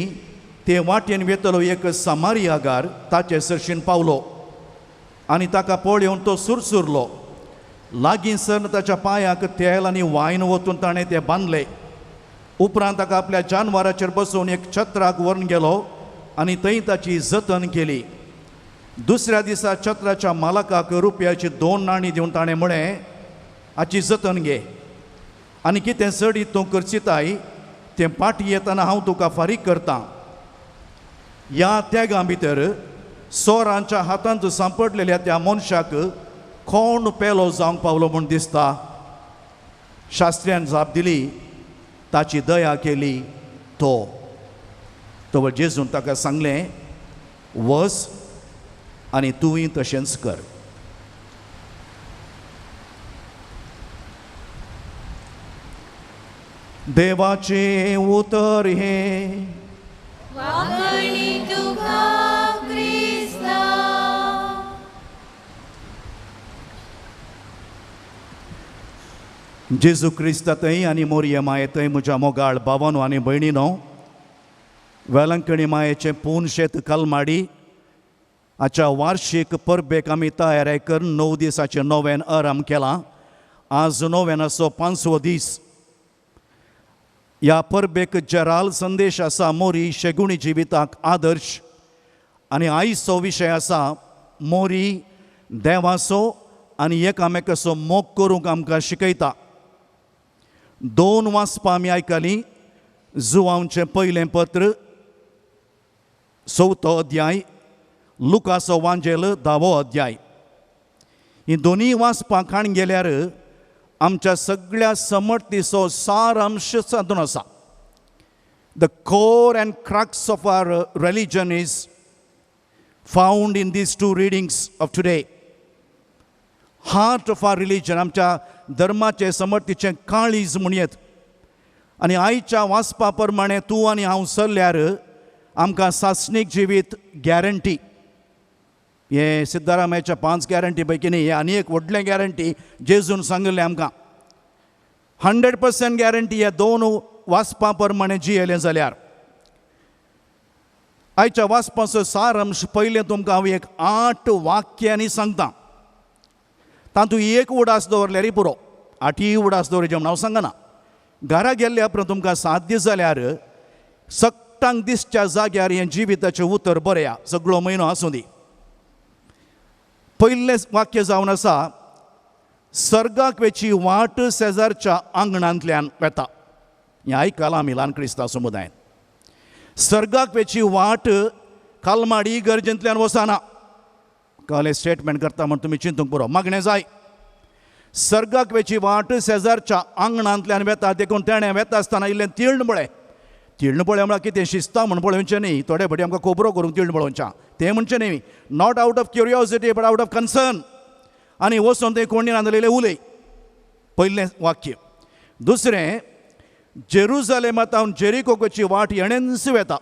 ते वाटेन वेतलो एक समारियागार ताचे सरशीन पावलो आनी ताका पळोवन तो सुरसुरलो. लागींसर ताच्या पांयाक तेल आनी वायन वतून ताणें ते बांदले. उपरांत ताका आपल्या जानवराचेर बसोवन एक छत्राक व्हरून गेलो आनी थंय ताची जतन केली. दुसऱ्या दिसा छत्राच्या मालकाक रुपयाची 2 नाणी दिवन ताणें म्हळें, हाची जतन घे आनी कितें चड तूं करचिताय तें पाटी येतना हांव तुका फारीक करतां. ह्या त्यागा भितर सोरांच्या हातांत सांपडलेल्या त्या मनशाक कोण पेलो जावंक पावलो म्हूण दिसता? शास्त्र्यान जाप दिली, ताची दया केली तो. तो जेजून ताका सांगलें, वच आनी तूंय तशेंच कर. देवाचे उतर हे. वागणी तुका क्रिस्ता. जेजू क्रिस्तांतय आनी मोरये मायेंतय म्हज्या मोगाळ भावांनो आनी भयणीनो, वेलंकणी मायेचें पूर्ण शेत कलमाडी हाच्या वार्षीक परबेक आमी तयारी करून 9 दिसाचें नोवेन आराम केलां. आज नोवेनाचो 5वो दीस. ह्या परबेक जराल संदेश आसा, मोरी शेगुणी जिविताक आदर्श. आनी आयचो विशय आसा, मोरी देवाचो आनी एकामेकाचो मोग करूंक आमकां शिकयता. 2 वाचपां आमी आयकलीं. जुवांवचें पयलें पत्र 4थो अध्याय, लुकाचो वांजेल 10वो अध्याय. हीं दोनी वाचपां काण गेल्यार आमच्या सगळ्या समर्थीचो सारांश साधून आसा. The core and crux of our religion is found in these 2 readings of today. Heart of our religion, आमच्या धर्माचे समर्थीचें काळीज म्हणयेत. आनी आयच्या वाचपा प्रमाणे तूं आनी हांव चल्ल्यार आमकां सासणीक जिवीत गॅरंटी. हे सिद्धारामाच्या 5 गॅरंटी पैकी न्ही, हे आनी एक व्हडलें गॅरंटी जेजून सांगलें आमकां. 100% गॅरंटी हे 2 वाचपा प्रमाणे जियेलें जाल्यार. आयच्या वाचपाचो सारांश पयलें तुमकां हांव एक 8 वाक्यांनी सांगतां. तातूंत एक उडास दवरल्यारय पुरो. 8 उडास दवरचें म्हण हांव सांगना. घरा गेल्ले उपरांत तुमकां 7 दीस जाल्यार सक्टांक दिसच्या जाग्यार हें जिविताचें उतर बरया, सगळो म्हयनो आसूं दी. पयलें वाक्य जावन आसा, सर्गाक वेची वाट शेजारच्या आंगणांतल्यान वेता. हें आयकलां आमी ल्हान क्रिस्तांव समुदायान. सर्गाक वेची वाट कालमाडी इगर्जेंतल्यान वचना. कळ्ळें? स्टेटमेंट करता म्हण तुमी चिंतूंक पुरो. मागणें जाय. सर्गाक वेची वाट शेजारच्या आंगणांतल्यान वेता. देखून तेणें वेता आसतना इल्लें तिळण म्हळें. तिळण पळय म्हळ्यार कितें शिस्ता म्हण पळोवचें न्ही, थोडे फाटी आमकां खोबरो करूंक तिळण पळोवच्या तें म्हणचें न्ही. Not out of curiosity but out of concern. आनी वचून थंय कोणी नांदलेले उलय. पयलें वाक्य. दुसरें, जेरुजालेमांतावन जेरिकोची वाट येणेंस वेता.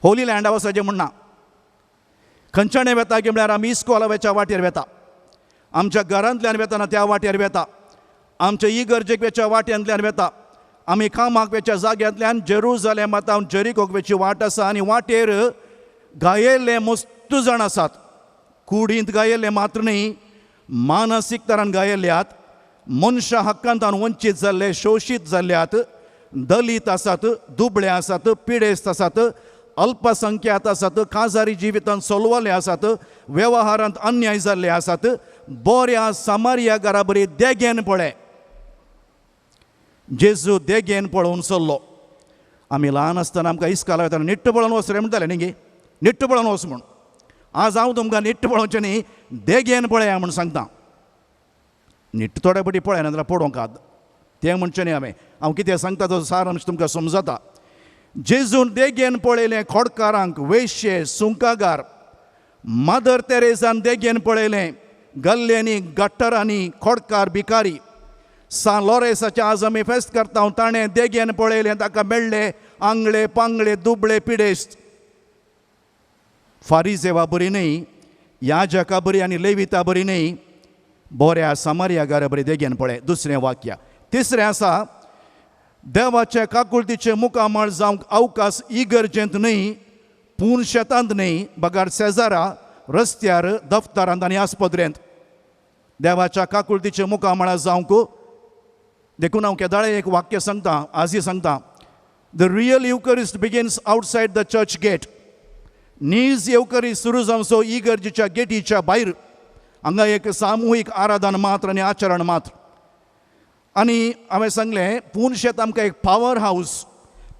होली लँडा वचचें म्हणना. खंयच्यान वेता की म्हळ्यार आमी इस्कॉलाच्या वाटेर वेता, आमच्या घरांतल्यान वेतना त्या वाटेर वेता, आमच्या इगर्जेक वेच्या वाट्यांतल्यान वेता, आमी कामाक वेच्या जाग्यांतल्यान जेरुजालेमांतावन जेरिकोक वेची वाट आसा. आनी वाटेर गायेल्ले मस्त जाण आसात. कुडींत गायेल्ले मात्र न्ही, मानसीक तरान गायेल्ल्यात, मनशा हक्कांतान वंचीत जाल्ले, शोशीत जाल्ल्यात, दलीत आसात, दुबळे आसात, पिडेस्त आसात, अल्पसंख्यात आसात, काजारी जिवितांत सोलवले आसात, वेवहारांत अन्याय जाल्ले आसात. बऱ्या सामारिया घरा बरी देगेन पळय. जेजू देगेन पळोवन चल्लो. आमी ल्हान आसतना आमकां इस्काला वयताना निट्ट पळोवन वच रे म्हणटाले न्ही गे, निट्ट पळोवन वच म्हूण. आज हांव तुमकां निट्ट पळोवचें न्ही, देगेन पळया म्हूण सांगता. निट्ट थोडे फाटी पळय नाजाल्यार पळोवंक आद तें म्हणचें न्ही हांवें. हांव कितें सांगता तो सारांश तुमकां समजता. जेजून देगेन पळयलें खोडकारांक, वेश्ये, सुंकागार. मदर तेरेसान देगेन पळयलें गल्ल्यांनी, गट्टरांनी, खोडकार, भिकारी. सान लॉरेसाचें आज आमी फेस्त करता, ताणें देगेन पळयलें, ताका मेळ्ळे आंगळे पांगळे, दुबळे, पिडेस्त. फारिजेवा बरी न्ही, याजका बरी आनी लेविता बरी न्ही, बऱ्या सामारियागारा बरी देगेन पळय. दुसरें वाक्य. तिसरें आसा, देवाचे काकुळतीचे मुखामळ जावंक अवकाश इगर्जेंत न्ही, पूण शेतांत न्ही, बगार शेजारा, रस्त्यार, दफ्तरांत आनी आस्पत्रेंत. देवाच्या काकुळतीचे मुखामळा जावंक देखून हांव केदाळे एक वाक्य सांगता, आजी सांगता. The real Eucharist begins outside the church gate. नीज येवकरी सुरू जावचो इगर्जेच्या गेटीच्या भायर. हांगा एक सामुहीक आराधन मात्र आनी आचरण मात्र. आनी हांवें सांगलें पुणशेंत आमकां एक पावर हावस.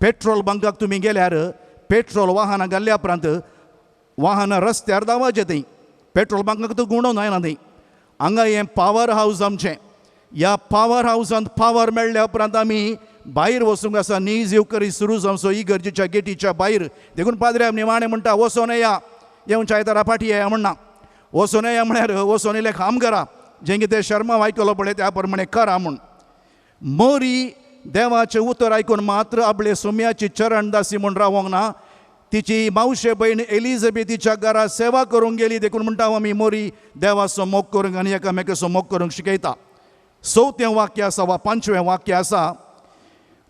पेट्रोल बंकाक तुमी गेल्यार पेट्रोल वाहनां घाल्ल्या उपरांत वाहनां रस्त्यार दावाचें थंय. पेट्रोल बंकाक तो गुणो जायना थंय. हांगा हें पावर हावस आमचें. ह्या पावर हावसांत पावर मेळ्ळ्या उपरांत आमी भायर वचूंक आसा. नीज येवकरी सुरू जावचो इगर्जेच्या गेटीच्या भायर. देखून पाद्रे निमाणें म्हणटा वचोन येया, येवन चायतारा फाटी येया म्हणना. वचोन येया म्हळ्यार वचोन येयले काम करा, जें कितें शर्मा आयकलो पळय त्या प्रमाणे करा म्हूण. मोरी देवाचें उतर आयकून मात्र आपले सुम्याची चरण दासी म्हूण रावोंक ना. तिची मावशे भयण एलिझाबेथीच्या घरा सेवा करूंक गेली. देखून म्हणटा आमी मोरी देवाचो मोग करूंक आनी एकामेकाचो मोग करूंक शिकयता. 4थें वाक्य आसा वा 5वें वाक्य आसा,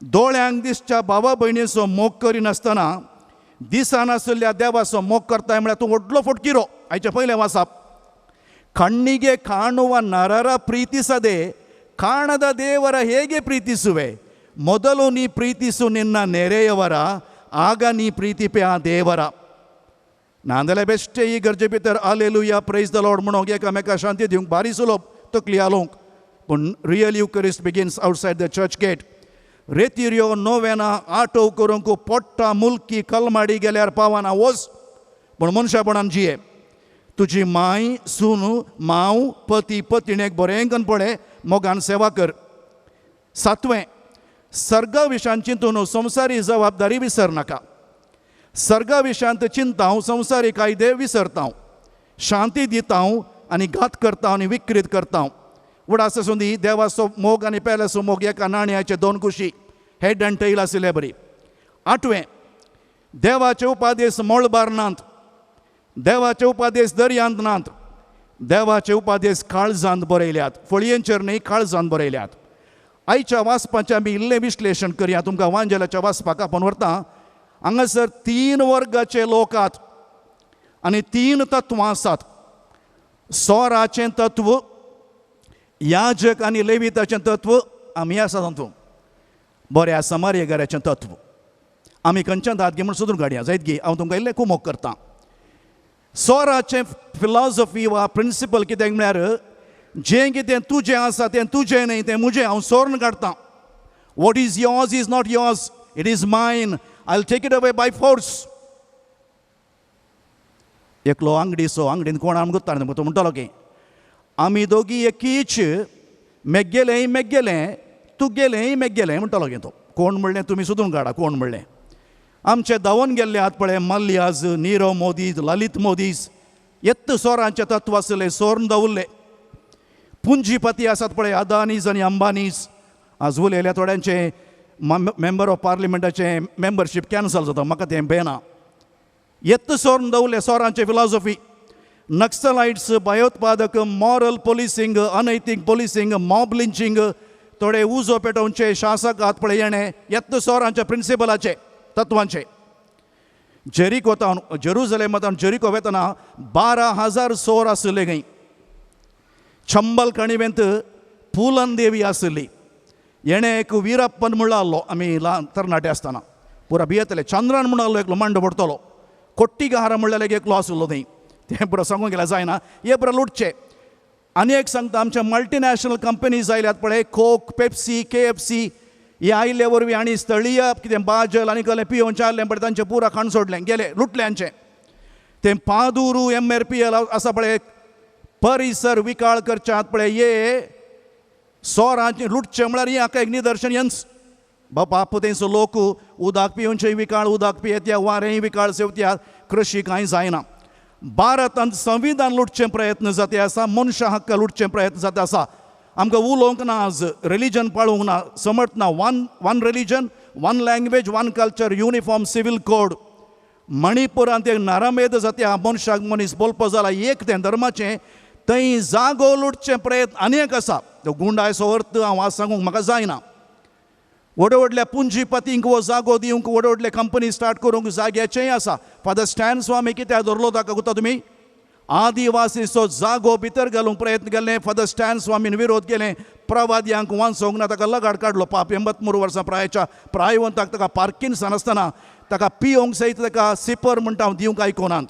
दोळ्यांक दिसच्या भावा भयणीचो मोग करिनासतना दिसानासल्या देवाचो मोग करताय म्हळ्यार तूं व्हडलो फटकिरो. आयचे पयलें वाचप. ಕಣ್ಣಿಗೆ ಕಾಣುವ ನರರ ಪ್ರೀತಿಸದೆ ಕಾಣದ ದೇವರ ಹೇಗೆ ಪ್ರೀತಿಸುವೆ? ಮೊದಲು ನೀ ಪ್ರೀತಿಸು ನಿನ್ನ ನೆರೆಯವರ, ಆಗ ನೀ ಪ್ರೀತಿಪೆ ಆ ದೇವರ. नांदले बेश्टे ही गरजे भितर हालेलुया प्रेज द लॉर्ड म्हणूंक एकामेका शांती दिवंक बारी सुलोभ तकली हालोवंक. पूण real Eucharist begins outside the church gate. रेतिऱ्यो नोवेना आटोव करूंक पोट्टा मुल्की कलमाडी गेल्यार पावाना वच, पूण मनशापणान जिये. तुजी माय, सून, मांव, पती, पत्नीक बरें करून पळय, मोगान सेवा कर. 7वें, सर्गा विशांत चिंतून संवसारी जबाबदारी विसर नाका. सर्गा विशांत चिंताव, संवसारी कायदे विसरताव, शांती दिताव आनी घात करताव आनी विकृत करताव. उडास सुदी देवाचो मोग आनी पेलाचो मोग एका नाणयाचे दोन कुशी. हेड आनी टेल आशिल्ले बरी. 8वें, देवाचे उपादेश मोळबार नात, देवाचे उपादेश दर्यांत नात, देवाचे उपादेश काळजांत बरयल्यात. फळयेंचेर न्ही, काळजांत बरयल्यात. आयच्या वाचपाचें आमी इल्लें विश्लेशण करया. तुमकां वांजेलाच्या वाचपाक आपण व्हरता. हांगासर 3 वर्गाचे लोक आसात आनी 3 तत्वां आसात. सोराचें तत्व, याजक आनी लेविताचें तत्व, आमी आसा तातूंत बऱ्या समार्यकाराचें तत्व. आमी खंयच्यान दाद घे म्हूण सोदून काडया जायत गे. हांव तुमकां इल्लें कुमोग करतां. सोराचें फिलॉसॉफी वा प्रिंसिपल कितें म्हळ्यार जें कितें तुजें आसा तें तुजें न्ही, तें म्हजें. हांव सोर्न काडटां. What is yours is not yours, it is mine. I will take it away by force. एकलो अंगडीचो अंगडीन कोण आमकां गुत्तार तो म्हणटलो की आमी दोगी एकीच, मेगेलेंय मेगेलें, तूं गेलेंय मेगेलें म्हणटलो गे तो. कोण म्हणलें तुमी सोदून काडा कोण म्हणलें. आमचे धांवून गेल्ले आत पळय मल्ल्याज, नीरव मोदी, ललित मोदीज, येत्त सोरांचे तत्व आसले सोरून दवरले. पुंजीपती आसात पळय अदानीज आनी अंबानीज, आज उलयल्या थोड्यांचे मेंबर ऑफ पार्लिमेंटाचे मेंबरशीप कॅन्सल जाता, म्हाका तें बेना. येत्त सोरून दवरले सोरांचे फिलॉसॉफी. नक्सलाइट्स, भयोत्पादक, मॉरल पोलिसींग, अनैतीक पोलिसींग, मॉब लिंचिंग, थोडे उजो पेटोवचे शासक आत पळय येणे येत्त सोरांच्या प्रिंसिपलाचे तत्वांचे. जेरिको वतान जेरुसलेमांत जेरिको वेतना 12,000 सोर आसले खंय. चंबल कणिवेंत फुलन देवी आसली. येणे एक वीरप्पन म्हणलो आहलो आमी तरणाटे आसतना, पुरा भियेतले. चंद्रन म्हणून आहलो एकलो मांड पडतलो. कोट्टीगार म्हणलेले एकलो आसलो थंय. तें पुरो सांगूंक गेल्यार जायना, हे पुरो लुटचे. आनी एक सांगता, आमच्या मल्टीनॅशनल कंपनीज आयल्यात पळय, कोक, पेप्सी, KFC, हे आयिल्ले वरवीं आनी स्थळीय कितें बाजल आनी कसलें पियोवचें आहलें पळय तांचें पुरा खाण सोडलें, गेले लुटल्यांचें. तें पादुरू MRPL आसा पळय, परिसर विकाळ करचे आत पळय, हे सोरांचें लुटचें म्हळ्यार हें हाका एक निदर्शन यंस. बाप थंयचो लोक उदक पियोवचें विकाळ, उदक पियेत्या, वारेंय विकाळ सेवत्या, कृशी कांय जायना. भारतांत संविधान लुटचे प्रयत्न जाते आसा, मनशा हक्क लुटचे प्रयत्न जाता आसा. आमकां उलोवंक ना, आज रिलीजन पाळूंक ना, समर्थ ना. One religion, one language, one culture, uniform civil code. मणिपुरांत एक नरमेध जाता, मनशाक मनीस बोलपा जाला एक तें धर्माचें, थंय जागो लुटचे प्रयत्न आनीक आसा. तो गुंडायचो अर्थ हांव आज सांगूंक म्हाका जायना. व्हड व्हडल्या पुंजीपतींक वो जागो दिवंक, व्हड व्हडले कंपनी स्टार्ट करूंक जाग्याचेंय आसा. फादर स्टॅन स्वामी कित्याक धरलो ताका गुता तुमी? आदिवासीचो जागो भितर घालूंक प्रयत्न केल्ले, फादर स्टॅन स्वामीन विरोध केले, प्रवाद्यांक वाचोवंक ना, ताका लगाड काडलो. पाप 83 वर्सां प्रायवंताक ताका पार्किन्सन आसतना ताका पियोंक सयत ताका सिपर म्हणटा हांव दिवंक आयकोनात.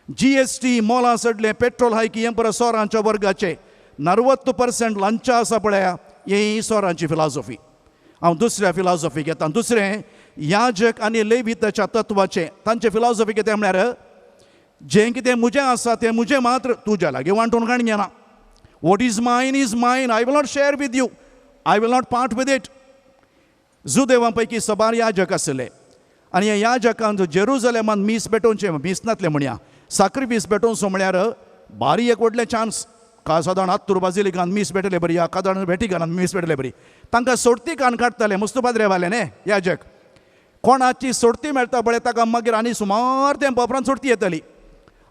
GST मोलां चडलें, पेट्रोल हायक, हें परत सोरांच्या वर्गाचे. 90% लंचां आसा पळय, ही सोरांची फिलॉसॉफी. हांव दुसऱ्या फिलॉसॉफी घेता. दुसरें याजक आनी लेविताच्या तत्वाचें तांचे फिलॉसॉफी कितें म्हळ्यार, जें कितें म्हजें आसा तें म्हजें मात्र तुज्या लागीं वांटून काण घेना. What is mine, I will not share with you, I will not part with it. जुदेवां पैकी सबार याजक आसले आनी ह्या याजकांत जेरुसलेमांत मीस पेटोवचें, मीस नासलें म्हणया, साक्रिफीस पेटोवचो म्हळ्यार भारी एक व्हडलें चान्स. सादारण 70 बाजिलिकांत मीस पेटले बरी, कादारण वेटिकनांत मीस पेटले बरी. तांकां सोडती कान काडटाले मुस्तुपाद्रेवाले न्ही याजक. कोणाची सोडती मेळटा पळय ताका मागीर आनी सुमार तेंपा उपरांत सोडती येतली.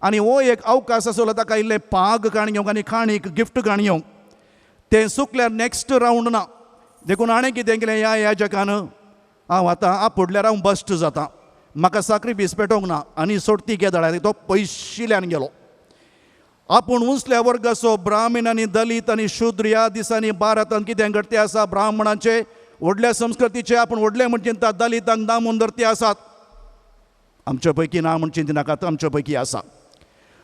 आनी हो एक अवकाश आसलो ताका इल्लें पाग काण घेवंक आनी खाणीक गिफ्ट काण घेवंक. तें सुकल्यार नेक्स्ट रावंड ना. देखून हाणें कितें केलें, ह्या याजकान हांव आतां आपडल्यार हांव बस्ट जाता, म्हाका साक्रिफीस पेटोवंक ना, आनी सोडती घे धाडा. तो पयशिल्ल्यान गेलो. आपूण उंचल्या वर्गाचो ब्राह्मीण आनी दलीत आनी शुद्र ह्या दिसांनी भारतांत कितें घडतें आसा, ब्राह्मणांचे व्हडल्या संस्कृतीचे आपूण व्हडले म्हण चिंता, दलितांक दामून धरते आसात. आमचे पैकी ना म्हण चिंती नाकात, आमचे पैकी आसा.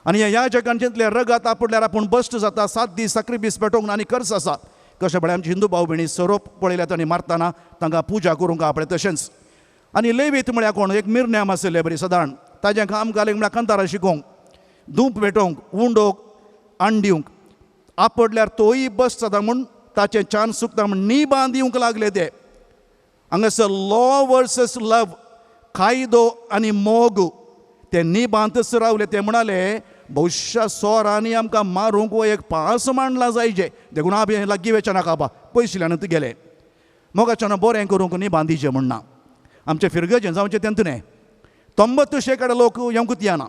आनी ह्या जगान चिंतले रगत आपडल्यार आपूण बस्ट जाता, 7 दीस साक्रिफीस पेटोवंक ना आनी कर्स आसा. कशें म्हळ्यार आमचे हिंदू भाव भयणी सोरोप पळयल्यात आनी मारतना तांकां पुजा करूंक आपणे तशेंच. आनी लेवीत म्हळ्यार कोण, एक मिरण्याम आसले बरी सादारण, ताजें काम घालेंक म्हळ्यार कांतारां शिकोवंक, धूप पेटोवंक, उंडोवंक, आण दिवंक. आपडल्यार तोय बस्ट जाता म्हूण ताचें चान्स चुकता म्हूण निबान दिवंक लागले ते. हांगासर लॉ वर्सस लव, कायदो आनी मोग, ते निबांतच रावले. ते म्हणाले भविश्या सोरांनी आमकां मारूंक वो एक पास मांडला जायजे, देखून हांवें लागीं वेचे नाका बा, पयशिल्ल्यान गेले. मोगाच्यान बरें करूंक निबान दिचें म्हणना. आमचें फिरगजें जावचें तेंत न्ही. 90% लोक येवंकूच येना.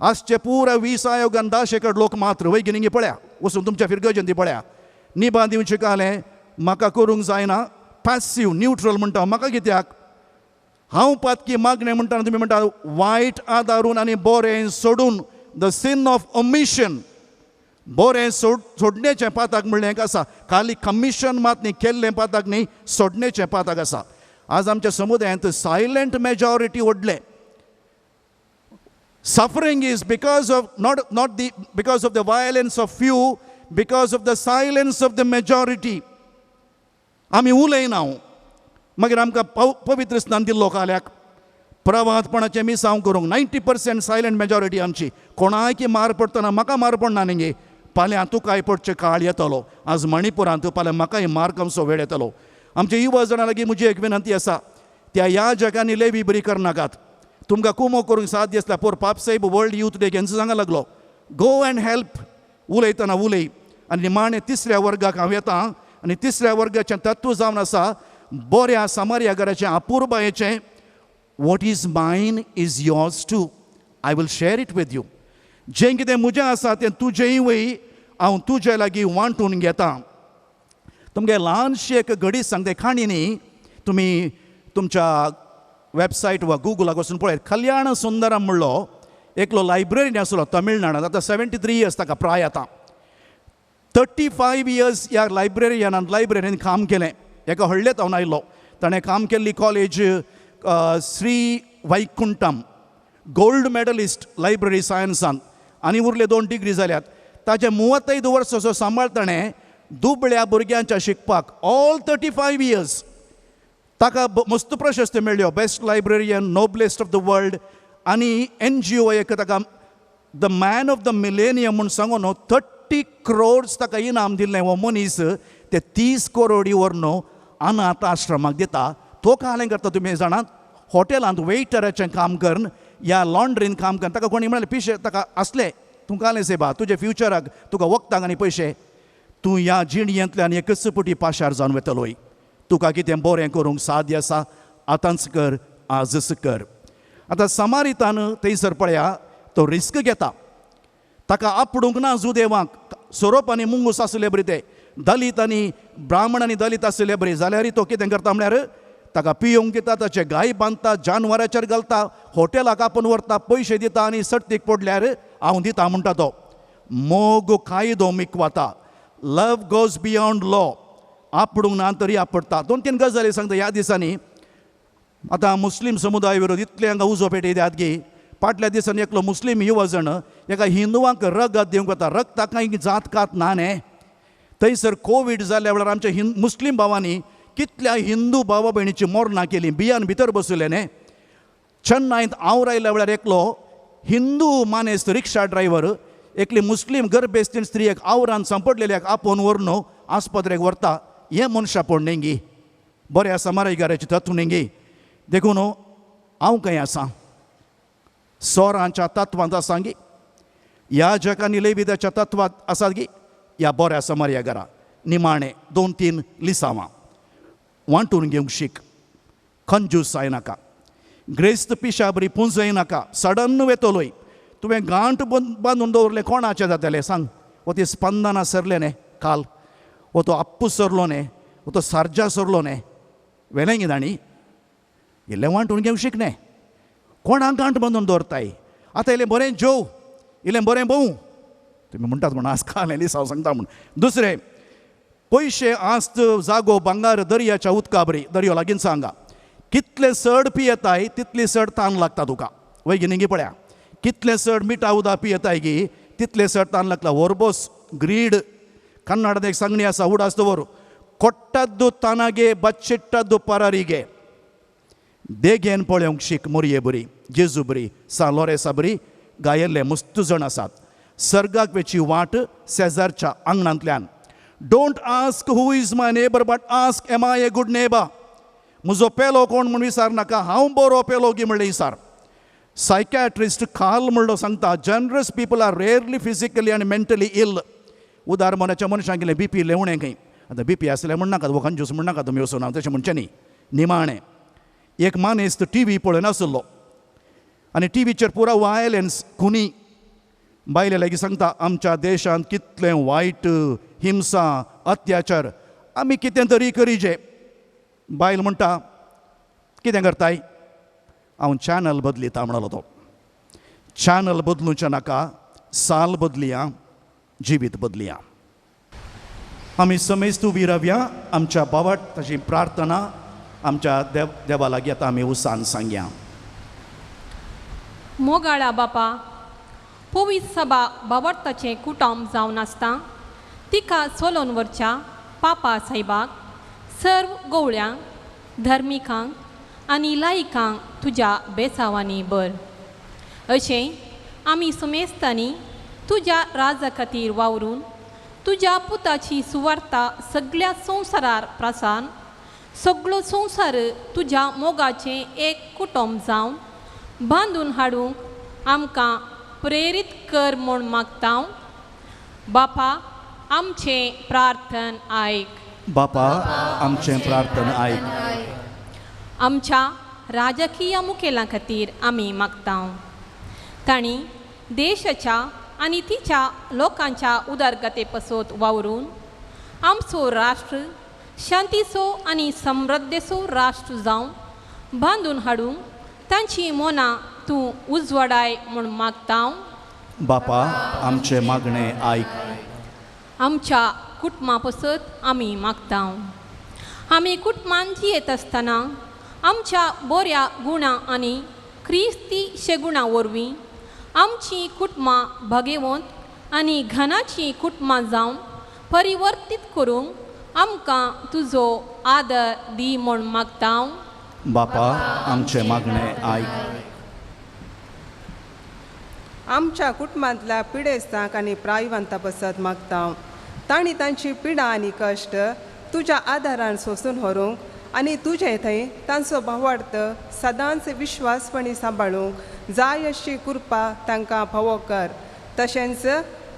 आजचे पुरा 20 आयोगान 10% लोक मात्र वैगिनिंगी पळया, वचून तुमच्या फिरगजेन ती पळया. निबान दिवंक शिकालें, म्हाका करूंक जायना, पॅसिव न्यूट्रल म्हणटा. म्हाका कित्याक, हांव पातकी मागणें म्हणटा तुमी म्हणटा वायट आदारून आनी बरें सोडून, द सीन ऑफ ओमिशन, बरें सोडणेचें पाताक म्हणलें एक आसा. खाली कमिशन मात न्ही, केल्लें पाताक न्ही, सोडणेचें पाताक आसा. आज आमच्या समुदायांत सायलंट मेजॉरिटी ओडले. Suffering is because of because of the violence of few, because of the silence of the majority. आमी उलयना. मागीर आमकां पवित्र स्नान दिल्लो काल्याक प्रवादपणाचें मिसांव करूंक 90% सायलंट मेजॉरिटी आमची. कोणाय की मार पडटना म्हाका मार पडना न्ही, फाल्यां तुकाय पडचे काळ येतलो. आज मणिपुरांत फाल्यां म्हाकाय मार कमचो वेळ येतलो. आमच्या युवा जाणां लागीं म्हजी एक विनंती आसा, त्या ह्या जगांनी लेवी बरी करनाकात. तुमकां कुमो करूंक साध्य आसल्यार पोर पापसाहेब वर्ल्ड यूथ डे केन्ना सांगा लागलो, गो अँड हेल्प. उलयतना उलय. आनी निमाणें तिसऱ्या वर्गाक हांव येता आनी तिसऱ्या वर्गाचें तत्व जावन आसा बऱ्या समार्यागराचें अपुर्बायेचें, what is mine is yours too, I will share it with you. जें कितें म्हजें आसा तें तुजेंय वय हांव तुजे लागीं वांटून घेता. तुमगे ल्हानशी एक घडी सांगता खाणी न्ही, तुमी तुमच्या वेबसायट वा गुगलाक वचून पळयत. कल्याण सुंदरम म्हणलो एकलो लायब्ररीन आसलो तमिळनाडांत, आतां 73 इयर्स ताका प्राय आतां. 35 इयर्स ह्या लायब्ररीन काम केलें. एका व्हडलेंतावन आयलो. ताणें काम केल्ली college Shri Vaikuntham, gold medallist library सायन्सान, आनी उरले 2 डिग्री जाल्यात. ताचे 35 वर्सांचो सांबाळ ताणें दुबळ्या भुरग्यांच्या शिकपाक ऑल 35 इयर्स. ताका मस्त प्रशस्ती मेळ्ळ्यो, best librarian, noblest of the world. आनी NGO एक ताका the man of the millennium म्हूण सांगून 30 crores ताका इनाम दिल्लें. हो मनीस ते 30 करोडी व्हरून अनाथ आश्रमाक दिता. तो कालें करता तुमी जाणात, हॉटेलांत वेटराचें काम करन, ह्या लॉन्ड्रीन काम करन. ताका कोणी म्हळ्ळें पिशे ताका असले, तूं कालें सेबा तुजे फ्युचराक तुका वखदाक आनी पयशे, तूं ह्या जिणयेंतल्यान एकच पुटी पाशार जावन वेतलोय. तुका कितें बरें करूंक साध्य आसा, आतांच कर, आजच कर. आतां समारितान थंयसर पळया, तो रिस्क घेता. ताका आपडूंक ना जुदेवांक. सोरोप आनी मुंगूस आसले बरी ते, दलीत आनी ब्राह्मण आनी दलीत आसले बरी जाल्यार तो कितें करता म्हळ्यार ताका पियोंक दिता, ताचे गाय बांदता, जानवराचेर घालता, हॉटेलाक आपूण व्हरता, पयशे दिता आनी सर्तीक पडल्यार हांव दिता म्हणटा तो. मोग कायदो मिकवाता, लव गोज बियॉन्ड लॉ. आपडूंक ना तरी आपडटा. 2-3 गजाली सांगता ह्या दिसांनी. आतां मुस्लीम समुदाय विरोध इतले हांगा उजो पेटयतात गे. फाटल्या दिसांनी एकलो मुस्लीम युवा जण एका हिंदुवांक रगत दिवंक वता. रगताक कांय जात कात ना न्हे. थंयसर कोवीड जाल्ल्या वेळार आमच्या मुस्लीम भावांनी कितल्या हिंदू भावा भयणीची मोर्नां केली, बियान भितर बसयले न्हे. चेन्नईंत हांव राविल्ल्या वेळार एकलो हिंदू मानेस्त रिक्षा ड्रायव्हर एकली मुस्लीम गर्भेस्तीन स्त्रियेक आवरान सांपडलेल्याक आपोवन व्हरून आस्पत्रेक व्हरता. हें मनशापण न्ही गे, बऱ्या समारायगाराची तत्व न्ही गे. देखून हांव खंय आसा, सोरांच्या तत्वांत आसा गे, ह्या जगांनी लेविदाच्या तत्वांत आसात गे, ह्या बऱ्या समार्यागारा. निमाणें 2-3 लिसांवां वांटून घेवंक शीक. कंजूस जायनाका, ग्रेस्त पिशा बरी पुंजय नाका. सडन वेतलोय. तुवें गांठ बांदून दवरलें कोणाचें जातलें सांग. वो ती स्पंदना सरलें न्हे काल, वो तो आप्पू सरलो न्हे, वो तो सारजा सरलो न्हे, वेलें गे ताणी. इल्लें वांटून घेवंक शीक न्हे. कोणाक गांठ बांदून दवरताय. आतां इल्लें बरें जेव, इल्लें बरें भोंव. तुमी म्हणटात म्हण आज काल लिसांव सांगता म्हूण. दुसरें, पयशे आस्त जागो भांगार दर्याच्या उदका बरी. दर्यो लागीं सांगा. कितले चड पियेताय तितली चड तान लागता तुका. वय गे पळया, कितले चड मिठा उदक पियेताय गे तितले चड तान लागता. वर्बोस ग्रीड कन्नडांत एक सांगणी आसा, उडास दवर. कोट्टद्दू तानागे बच्चिट्टद्दू परारीगे. देगेन पळोवंक शीक. मोरये बरी, जेजू बरी, सा लोरेसा बरी, गायल्ले मस्त जण आसात. सर्गाक वेची वाट शेजारच्या आंगणांतल्यान. Don't ask who is my neighbour but ask am I a good neighbour. म्हजो पेलो कोण म्हूण विचार नाका, हांव बरो पेलो गी म्हणलें विचार. सायकॅट्रिस्ट खाल म्हणलो सांगता, generous people are rarely physically आनी मेंटली इल. उदार मनाच्या मनशांक गेलें BP लेवणें खंय. आतां BP आसलें म्हणनाका, वो कंजूस म्हणनाका तुमी वचून. हांव तशें म्हणचें न्ही. निमाणें एक मानेस्त TV पळय नासलो आनी TVचेर पुरा वायलन्स, खुनी. बायले लागीं सांगता, आमच्या देशांत कितलें वायट हिंसा, अत्याचार, आमी कितें तरी करीजे. बायल म्हणटा, कितें करताय? हांव चॅनल बदलिता म्हणलो तो. चॅनल बदलूचें नाका, साल बदलिया, जिवीत बदलिया. आमी समेस्त उबी रावया. आमच्या बावट ताची प्रार्थना आमच्या देवा लागीं आतां आमी उसान सांगया. मोगाळा बापा, पवित्र सभा बावडताचें कुटुंब जावन आसता तिका सोलोन व्हरच्या पापा साहेबाक, सर्व गवळ्यांक, धर्मिकांक आनी लायिकांक तुज्या बेसांवांनी बर. अशें आमी समेस्तांनी तुज्या राजा खातीर वावरून तुज्या पुताची सुवार्ता सगळ्या संवसारार प्रसान सगळो संवसार तुज्या मोगाचें एक कुटुंब जावन बांदून हाडूंक आमकां प्रेरीत कर म्हूण मागता. बापा, आमचें प्रार्थन आयक. बापा, आमचें प्रार्थन आयक. आमच्या राजकीय मुखेलां खातीर आमी मागता. तांणी देशाच्या आनी तिच्या लोकांच्या उदारगते पासत वावरून आमचो राष्ट्र शांतीचो आनी समृद्धेचो राष्ट्र जावन बांदून हाडूंक तांची मनां तूं उजवाडाय म्हूण मागता. बापा, आमचें मागणें आयक. आमच्या कुटुंबा पासत आमी मागता. आमी कुटुंबान जियेत आसतना आमच्या बऱ्या गुणां आनी क्रिस्ती शेगुणां वरवीं आमची कुटुंबां भगेवंत आनी घनाची कुटुंबां जावन परिवर्तीत करूंक आमकां तुजो आदर दी म्हूण मागता. बापा, आमचें मागणें आयक. आमच्या कुटुंबांतल्या पिडेस्तांक आनी प्रायवंतां पासत मागता. तांणी तांची पिडा आनी कश्ट तुज्या आदारान सोंसून व्हरूंक आनी तुजे थंय तांचो भावार्थ सदांच विश्वासपणी सांबाळूंक जाय अशी कृपा तांकां फावो कर. तशेंच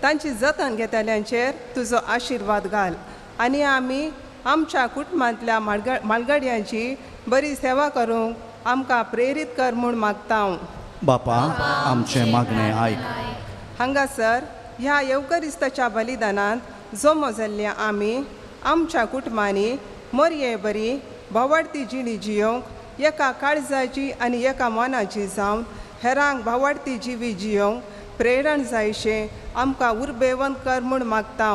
तांची जतन घेतल्यांचेर तुजो आशिर्वाद घाल आनी आमी आमच्या कुटुंबांतल्या मालगड्यांची बरी सेवा करूंक आमकां प्रेरीत कर म्हूण मागता. बापा, आमचें मागणें आयक. हांगासर ह्या येवकरिस्ताच्या बलिदानांत जमो जाल्ल्या आमी आमच्या कुटुंबांनी मरये बरी भावार्थी जिणी जियोंक एका काळजाची आनी एका मनाची जावन हेरांक भावार्थी जिवी जियोंक प्रेरण जायशें आमकां उर्बेवंत कर म्हूण मागता.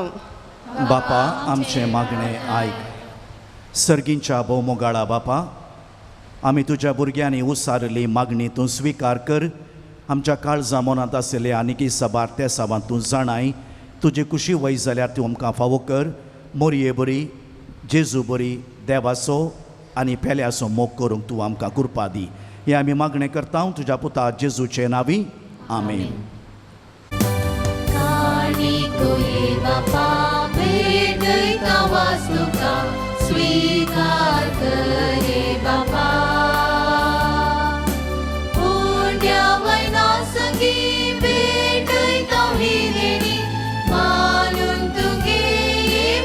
बापा, आमचें मागणें आयक. सर्गींच्या भोवमोगाळा बापा, आमी तुज्या भुरग्यांनी उसारली मागणी तूं स्विकार कर. आमच्या काळजा मनांत आशिल्ले आनीकी साबार त्या साबान तूं जाणाय. तुजी कुशी वय जाल्यार तूं आमकां फावो कर. मोरये बरी, जेजू बरी, देवाचो आनी पेल्याचो मोग करूंक तूं आमकां कृपा दी. हें आमी मागणें करता तुज्या पुता जेजूचे नांवी. आमेन. काणिकोये बापा भेटयता वास्तुका स्वीकार करे बापा. पुण्या वयना संगी भेटयता ही देणी मानून तुगे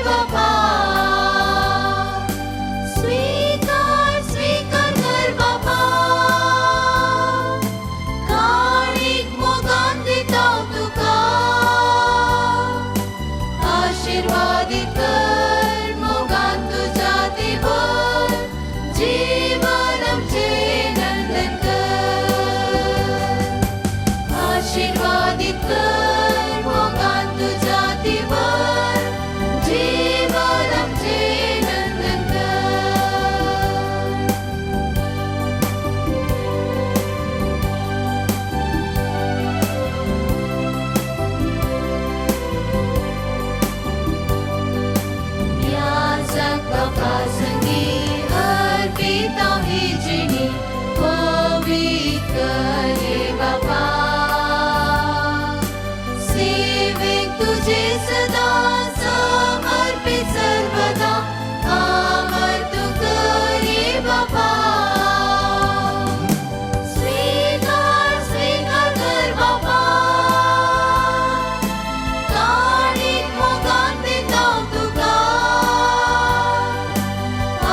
बापा. स्वीकार स्वीकार कर बापा. काणीक मोगान दिता तुका आशीर्वादीत कर मोगान तुझ्या दिभर जीवन आमचे नंदन कर. आशीर्वादीत कर मोगान तुझ्या दिभर जीवन आमचे नंदन कर. याजक बापा संगी अर्पिता ही जिणी पवित्र करे बापा. सेवेक तुझे सदा समर्पित सर्वदा आमर तू करे बापा. स्वीकार स्वीकार कर बापा. काणीक मोगान दिता तुका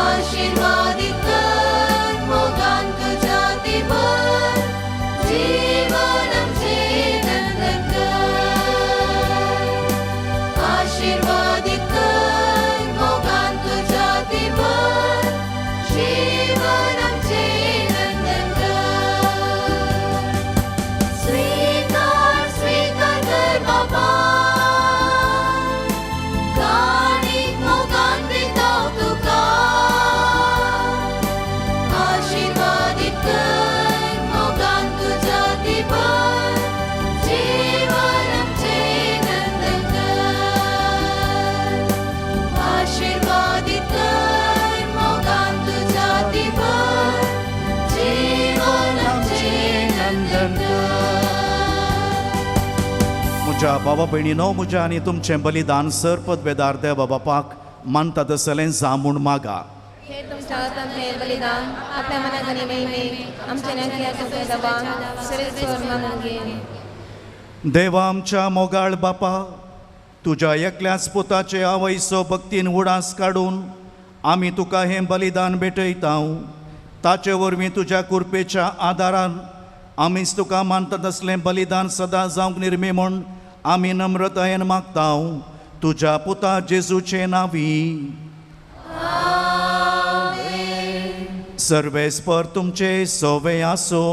आशीर्वादीत कर मोगान तुझ्या दिभर जीवन आमचे नंदन कर. आशीर्वादीत कर मोगान तुझ्या दिभर जीवन आमचे नंदन कर. स्वीकार स्वीकार कर बापा. काणीक मोगान दिता तुका आशीर्वादीत कर मोगान तुझ्या दिभर जीवन आमचे नंदन कर. आशीर्वादीत कर मोगान तुझ्या दिभर जीवन आमचे नंदन कर. म्हज्या बाबा भयणीनो, म्हज्या आनी तुमचें बलिदान सर पदवेदार देवा बापाक मानता तसलें जा म्हूण मागा. हे तुमच्या हातांतले बलिदान आपल्या मनात आणि महिमे आमच्या नख्याचे दबान सरेश्वर मानून घे. देवा आमच्या मोगाळ बापा, तुझ्या एकल्याच पुताचे आवयसो भक्तीन उडास काडून आमी तुका हें बलिदान भेटयतां. ताचे वरवीं तुज्या कृपेच्या आदारान आमीच तुका मानतात असलें बलिदान सदां जावंक निर्मे म्हूण आमी नम्रतायेन मागतां. तुज्या पुता जेजूचे नांवी. सर्वेस्पर तुमचे सोवे आसो.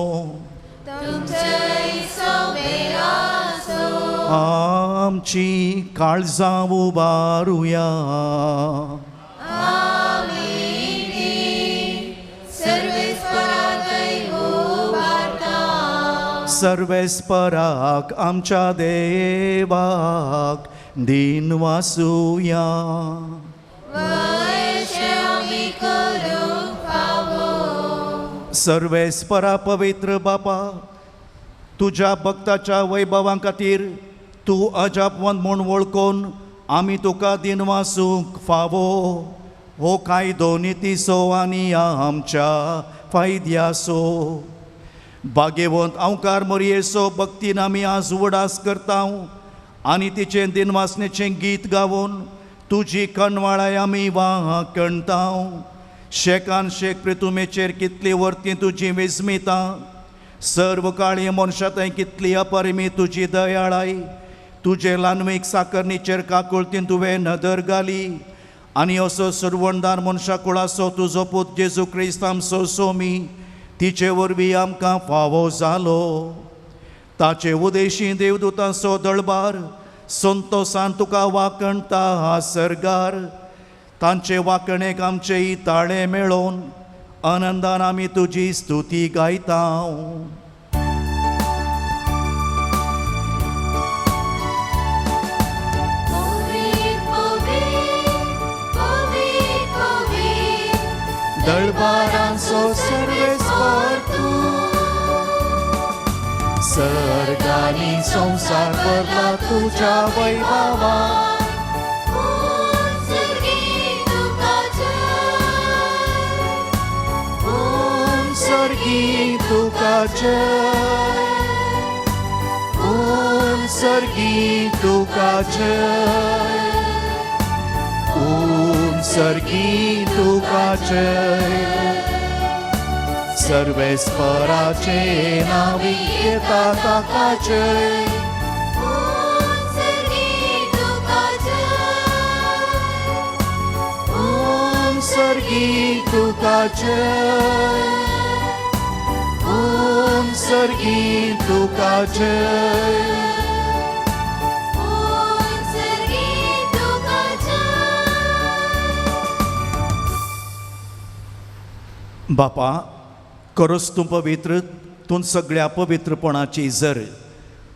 आमची काळजां उबारुया. सर्वेस्पराक आमच्या देवाक दिन वासुया. सर्वेस्परा पवित्र बापा, तुज्या भक्ताच्या वैभवा खातीर तूं अजापवंत म्हूण वळखून आमी तुका दिन वासूंक फावो. हो कायदो नितीसो आनी आमच्या फायद्यासो. भाग्यवंत अवकार मोरयेचो भक्तीन आमी आज उडास करता आनी तिचे दिनवासनेचें गीत गावून तुजी कणवाळाय आमी वाकणटा. शेकान शेक प्रितुमेचेर कितली वर्ती तुजी विस्मिता. सर्व काळी मनशांतय कितली अपरिमी तुजी दयाळाय. तुजे लानवीक साकरणीचेर काकुळतीन तुवें नदर घाली आनी असो सुरवणदार मनशा कुळाचो तुजो पूत जेजू क्रिस्त आमचो सोमी तिचे वरवीं आमकां फावो जालो. ताचे उदेशी देवदूतांचो दळबार संतोषान तुका वाकणटा सरगार. तांचे वाकणेक आमचेय ताळे मेळोवन आनंदान आमी तुजी स्तुती गायता. दळबारांचो सर्वेस्पर तूं. सर्गांनी संसार भरला तुज्या वैभवान. सर्गी तुका जय. ओम सर्गी तुका जय. ओम सर्गी तुका जय. सर्वेस्पराचे नावी येता ताका जय. ओम सर्गी तुका जय. ओम सर्गी तुका जय. बापा, करोस तूं पवित्र, तूं सगळ्या पवित्रपणाची झर.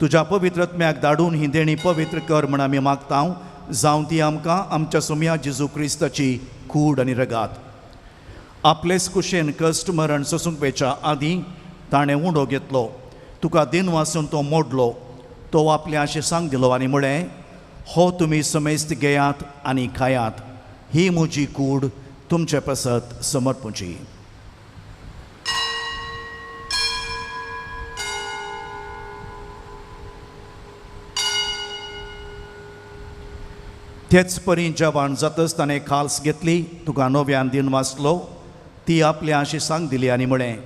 तुज्या पवित्रत्म्याक धाडून ही देणी पवित्र कर म्हण आमी मागता. जावं ती आमकां आमच्या सोम्या जेजू क्रिस्ताची कूड आनी रगात. आपलेच कुशेन कश्ट मरण सोसूंक पेच्या आदीं ताणें उंडो घेतलो. तुका दिन वासून तो मोडलो. तो आपल्या आशिसांक दिलो आनी म्हळें, हो तुमी समेस्त घेयात आनी खायात. ही म्हजी कूड तुमचे पसत समर्पूची. तेच परी जेवण जातच ताणें खाल्स घेतली. तुका नव्यान दिन वाचलो. ती आपल्या आशिसांक दिली आनी म्हळें,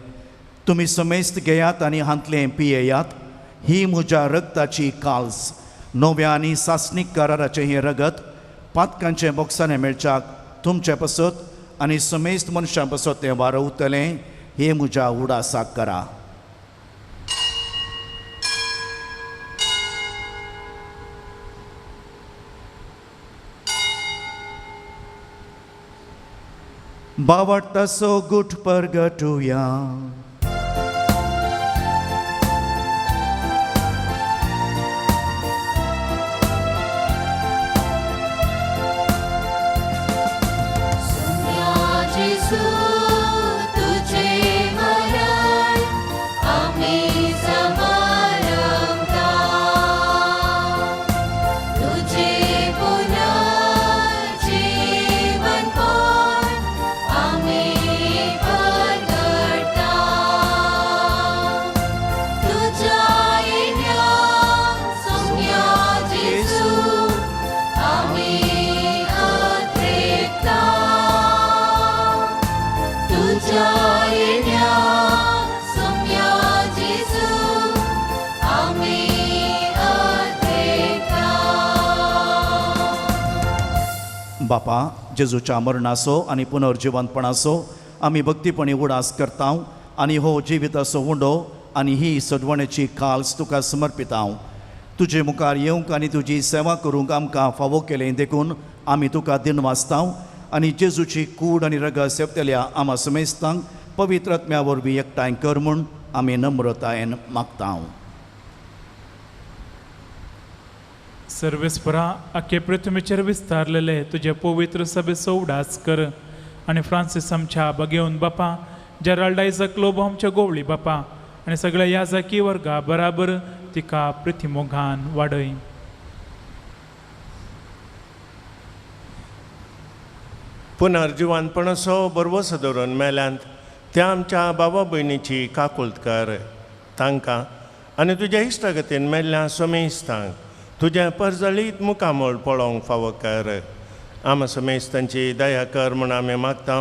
तुमी समेस्त घेयात आनी हांतलें पियेयात. ही म्हज्या रगताची काल्स, नव्या आनी सासणीक कराराचें हें रगत पातकांचे बोक्सांनी मेळच्याक तुमचे पसत आनी समेस्त मनशां पसत तें वारवतलें. हे म्हज्या उडासाक करा. बावटसो गुट परगटुया. आम्ही बापा जेजूच्या मरणाचो आनी पुनर्जिवंतपणाचो आमी भक्तीपणी उडास करता आनी हो जिविताचो उंडो आनी ही सदवणेची काल्स तुका समर्पिता. तुजे मुखार येवंक आनी तुजी सेवा करूंक आमकां फावो केलें देखून आमी तुका दिनवासता आनी जेजूची कूड आनी रगत सेवतल्या आमा समेस्तांक पवित्र आत्म्या वरवीं एकठांय कर म्हूण आमी नम्रतायेन मागता. सर्वेस्परा आख्खे पृथ्वीचेर विस्तारलेले तुजे पवित्र सभेचो उडास कर आनी फ्रांसीस आमच्या बगेवन बापा जेराल्ड आयझक लोबो आमच्या गोवळी बापा आनी सगळ्या याजकी वर्गा बराबर तिका पृथ्वीमोगान वाडय. पुनर्जिवंतपणाचो बरवसो धरून मेल्यांत त्या आमच्या बाबा भयणीची काकुळट कर. तांकां आनी तुज्या इश्टागतीन मेल्ल्या समेस्तांक तुजें परजळीत मुखामोळ पळोवंक फावो कर. आम समेस्तांची दया कर म्हूण आमी मागता.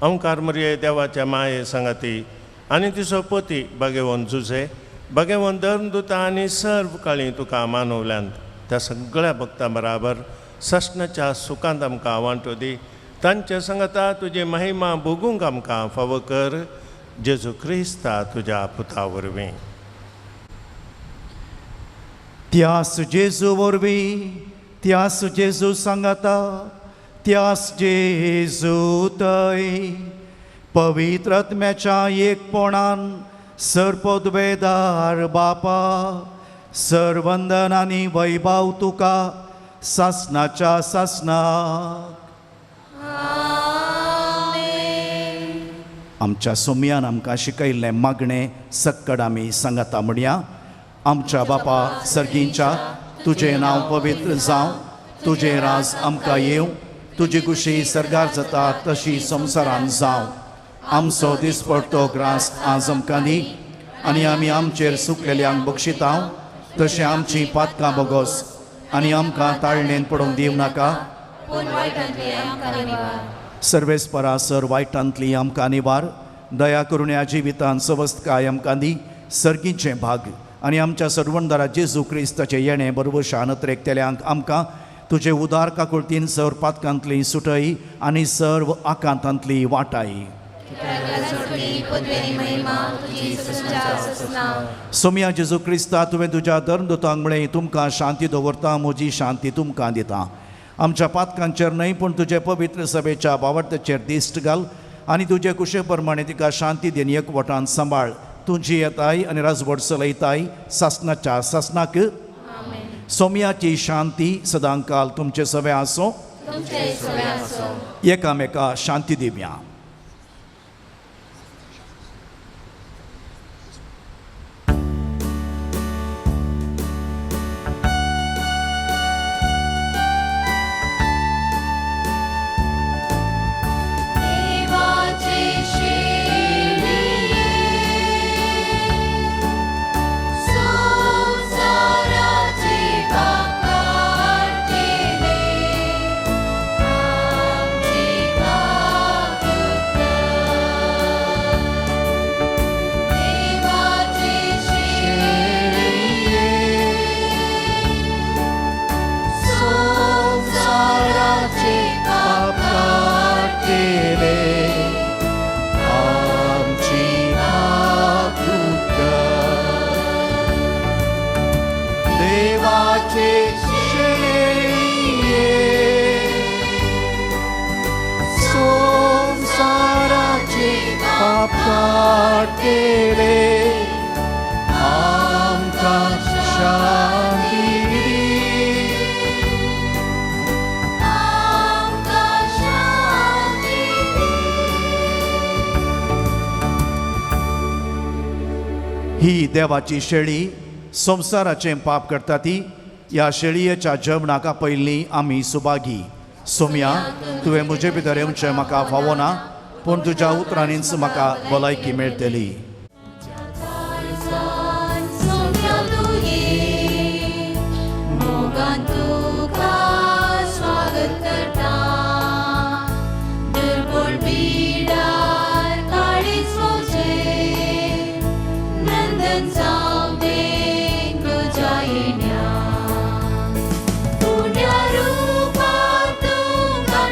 ओंकार मरिये देवाच्या माये सांगाती आनी तिचो पती भगेवन जुजे भगेवन धर्मदुता आनी सर्व काळी तुका मानवल्यांत त्या सगळ्या भक्तां बराबर सस्नाच्या सुखांत आमकां वांटो दी. तांच्या सांगाता तुजी महिमा भोगूंक आमकां फावो कर. जेजू क्रिस्ता तुज्या पुता वरवीं. त्यास जेजू वरवीं त्यास जेजू सांगाता त्यास जेजू थंय पवित्र आत्म्याच्या एकपणान सर्पोद्वेदार बापा सर्वंदन आनी वैभव तुका सासनाच्या सासनाक. आमच्या सोमयान आमकां शिकयल्लें मागणें सक्कड आमी सांगाता म्हणया. आमच्या बापा सर्गींच्या तुजें नांव पवित्र जावं तुजें राज आमकां येवं तुजी कुशी सर्गार जाता तशी संवसारांत जावं. आमचो दिसपडटो ग्रास आज आमकां दी आनी आमी आमचेर सुकलेल्यांक बक्षिता तशें आमची पातकां बोगोस आनी आमकां ताळणेन पडोवंक दिवं नाका. सर्वेस्परा सर वायटांतली आमकां निवार. दया करून ह्या जिवितांत सवस्थकाय आमकां दी सर्गीचें भाग आनी आमच्या सर्वणदारा जेजू क्रिस्ताचें येणें बरोवशान त्रेकतेल्यांक आमकां तुजे उदार काकुळतीन सर्व पातकांतली सुटय आनी सर्व आकांतांतली वाटाय. सोम्या जेजू क्रिस्ता तुवें तुज्या धर्मदुतांक म्हळें तुमकां शांती दवरता म्हजी शांती तुमकां दिता. आमच्या पातकांचेर न्हय पूण तुजे पवित्र सभेच्या बावर्थाचेर दिश्ट घाल आनी तुजे कुशे प्रमाणे तिका शांती देन एकवटान सांबाळ. तुजी येताय आनी राजवट चलयताय सासनाच्या सासनाक. सोम्याची शांती सदांकाल तुमचे सवे आसो. एकामेका शांती दिवया. ही देवाची शेळी संवसाराचें पाप करता ती. ह्या शेळयेच्या जेवणाका पयलीं आमी सुभागी. सोम्या तुवें म्हजे भितर येवचें म्हाका फावो ना पूण तुज्या उतरांनीच म्हाका भलायकी मेळटली. पुण्य रूपा तुका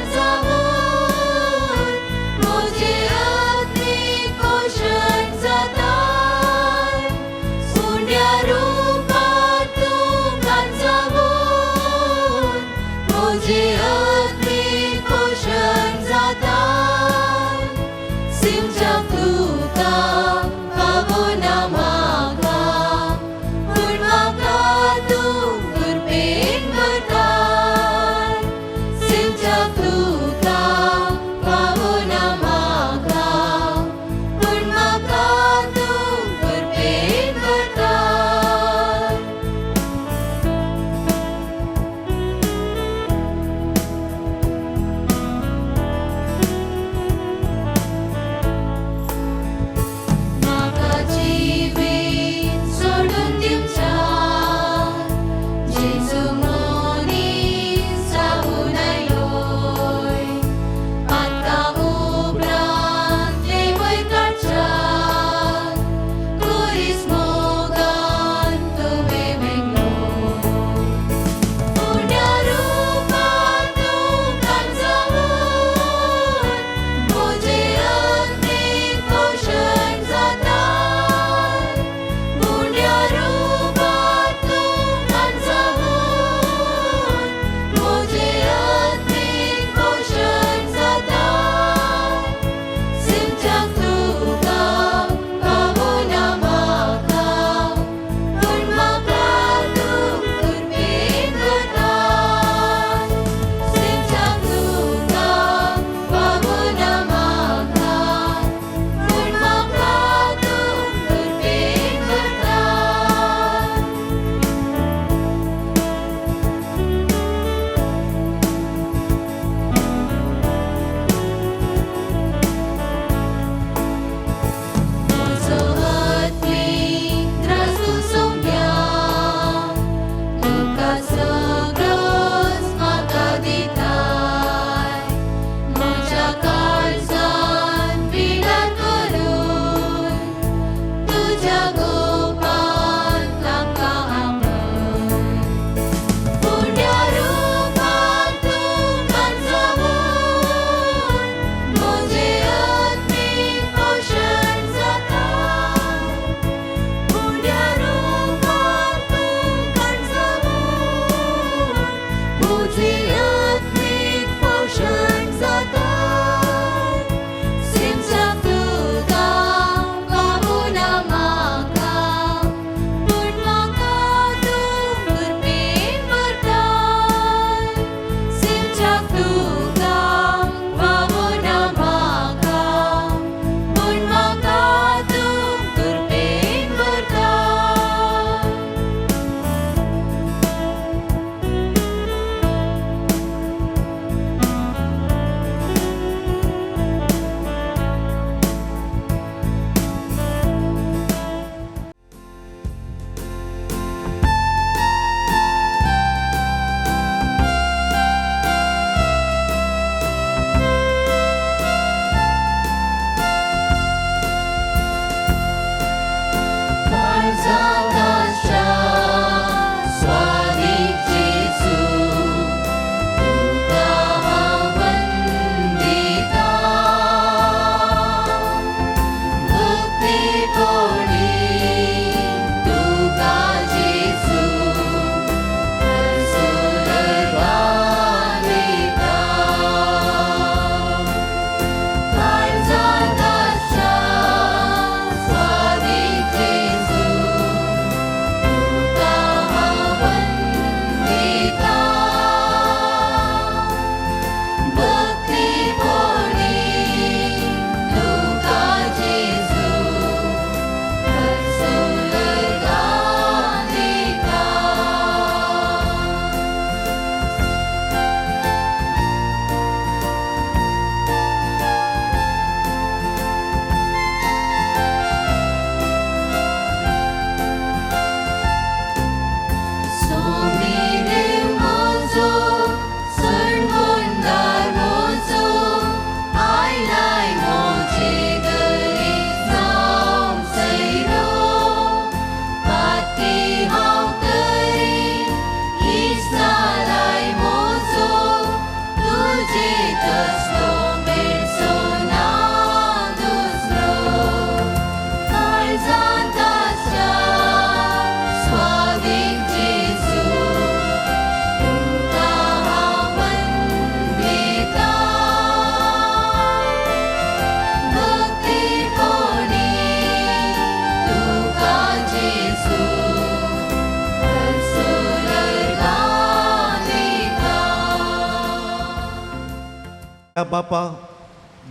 बापा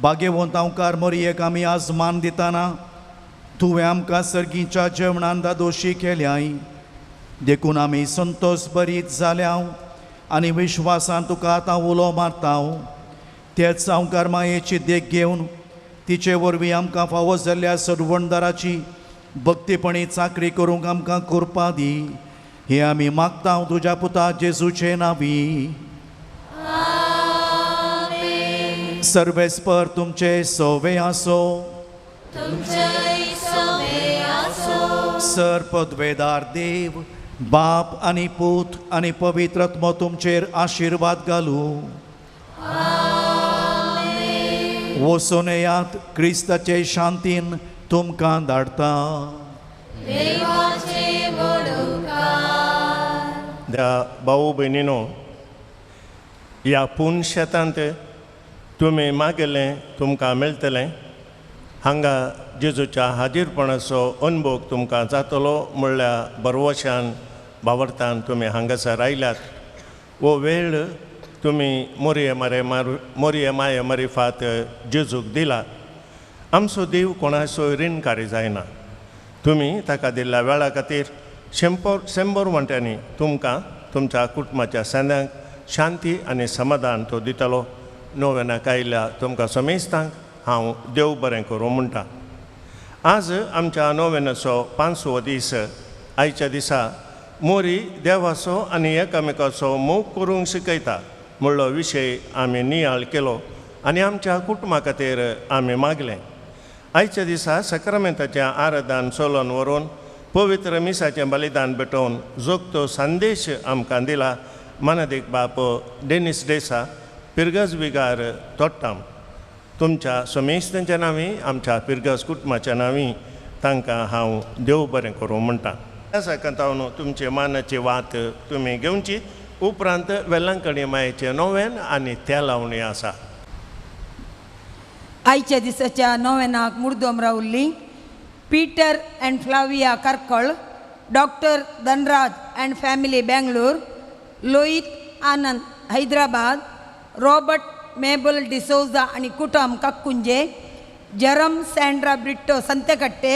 बागेवंत हांवकार मोरयेक आमी आज मान दिताना तुवें आमकां सर्गीच्या जेवणान दोशी केल्याय देखून आमी संतोश बरीत जाल्या आनी विश्वासान तुका आतां उलो मारता तेच हांवकार मायेची देख घेवन तिचे वरवीं आमकां फावो जाल्ल्या सरवणदाराची भक्तीपणी चाकरी करूंक आमकां करपा दी हे आमी मागता तुज्या पुता जेजूचे नांवी सर्वेस्पर तुमचे सोवे आसो सर पदवेदार देव बाप आनी पूत आनी पवित्रत्म तुमचेर आशिर्वाद घालू वचून येयात क्रिस्ताचे शांतीन तुमकां धाडटा त्या भाऊ भयणीनो ह्या पूण शेतांत तुमी मागिल्लें तुमकां मेळटलें हांगा जेजूच्या हाजीरपणाचो अनुभव तुमकां जातलो म्हणल्यार बरवशान बावरतान तुमी हांगासर आयल्यात वो वेळ तुमी मोरये माये मारिफात जेजूक दिला आमचो देव कोणाचो ऋणकारी जायना तुमी ताका दिल्ल्या वेळा खातीर शंबर वंट्यांनी तुमकां तुमच्या कुटुंबाच्या सैन्यांक शांती आनी समाधान तो दितलो नोवेनाक आयल्या तुमकां समेस्तांक हांव देव बरें करूं म्हणटा आज आमच्या नोवेनाचो 5वो दीस आयच्या दिसा मोरी देवाचो आनी एकामेकाचो मोग करूंक शिकयता म्हणलो विशय आमी नियाळ केलो आनी आमच्या कुटुंबा खातीर आमी मागलें आयच्या दिसा सक्रामेंताच्या आराधन चलोन व्हरून पवित्र मिसाचें बलिदान भेटोवन जोगतो संदेश आमकां दिला मानदेक बाप डेनिस डेसा पिरगज विगार तोट्टाम तुमच्या समेस्तांच्या नांवी आमच्या पिरगज कुटुंबाच्या नांवी तांकां हांव देव बरें करूं म्हणटा ह्या साकंतावन तुमचे मानाची वात तुमी घेवची उपरांत वेल्लांकणी मायेचें नोवेन आनी त्या लावणी आसा आयच्या दिसाच्या नोवेनाक मुर्दोम रावल्ली Peter and Flavia Karkala doctor Dhanraj and family Bangalore Lohit Anand Hyderabad Robert Mabel D'Souza आणि कुटुंब कक्कुंजे जरम सँड्रा ब्रिट्टो संतेकट्टे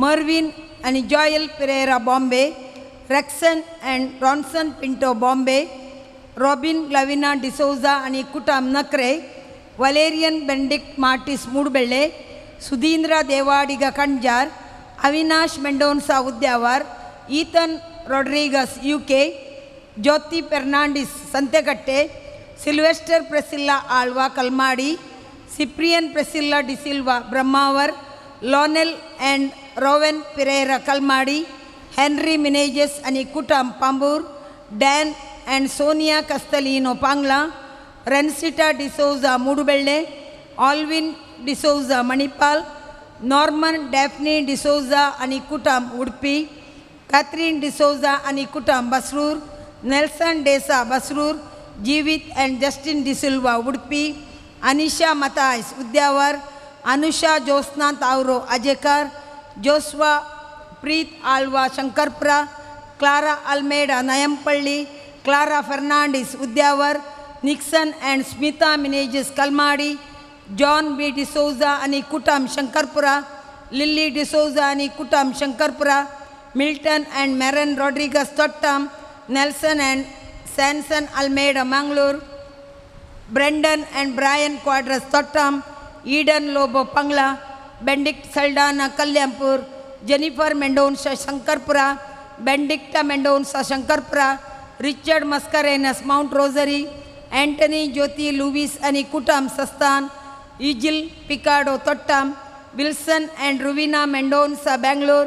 मर्विन आणि Joel Pereira Bombay Rexon and Ronson Pinto Bombay Robin Lavina D'Souza आणि कुटुंब Nakre Valerian Benedict Martis Moodbelle Sudhindra Devadiga Kanajar Avinash Mendonsa Udyavar Ethan Rodrigues UK Jyoti Fernandes Santekatte Sylvester Priscilla Alva Kalmadi Cyprian Priscilla D'Silva Brahmavar लॉनेल and Rowen Pereira Kalmadi Henry Menezes आणि कुटुंब Pambur Dan and Sonia Castelino Pangala Rensita D'Souza Moodbelle Alvin D'Souza Manipal Norman Daphne D'Souza आणि कुटुंब Udupi Catherine D'Souza आणि कुटुंब Basrur Nelson D'Sa Basrur Jeevith and Justin D'Silva Udupi Anisha Mathias Udyavar Anusha Jyotsna Tauro Ajekar Joshua Preeth Alva Shankarpura Clara Almeida Nayampally Clara Fernandes Udyavar Nixon and Smitha Menezes Kalmadi John B D'Souza आणि कुटुंब Shankarpura lily D'Souza आणि कुटुंब Shankarpura Milton and Meron Rodrigues Thottam Nelson and Sanson Almeida Mangalore Brendan and Brian Quadros Thottam Eden Lobo Pangala Benedict Saldanha Kalyanpur Jennifer Mendonsa Shankarpura Benedicta Mendonsa Shankarpura Richard Mascarenhas Mount Rosary Antony Jyoti Lewis आणि कुटुंब Sastan Ejil Picardo Thottam Wilson and Ruvina Mendonsa Bangalore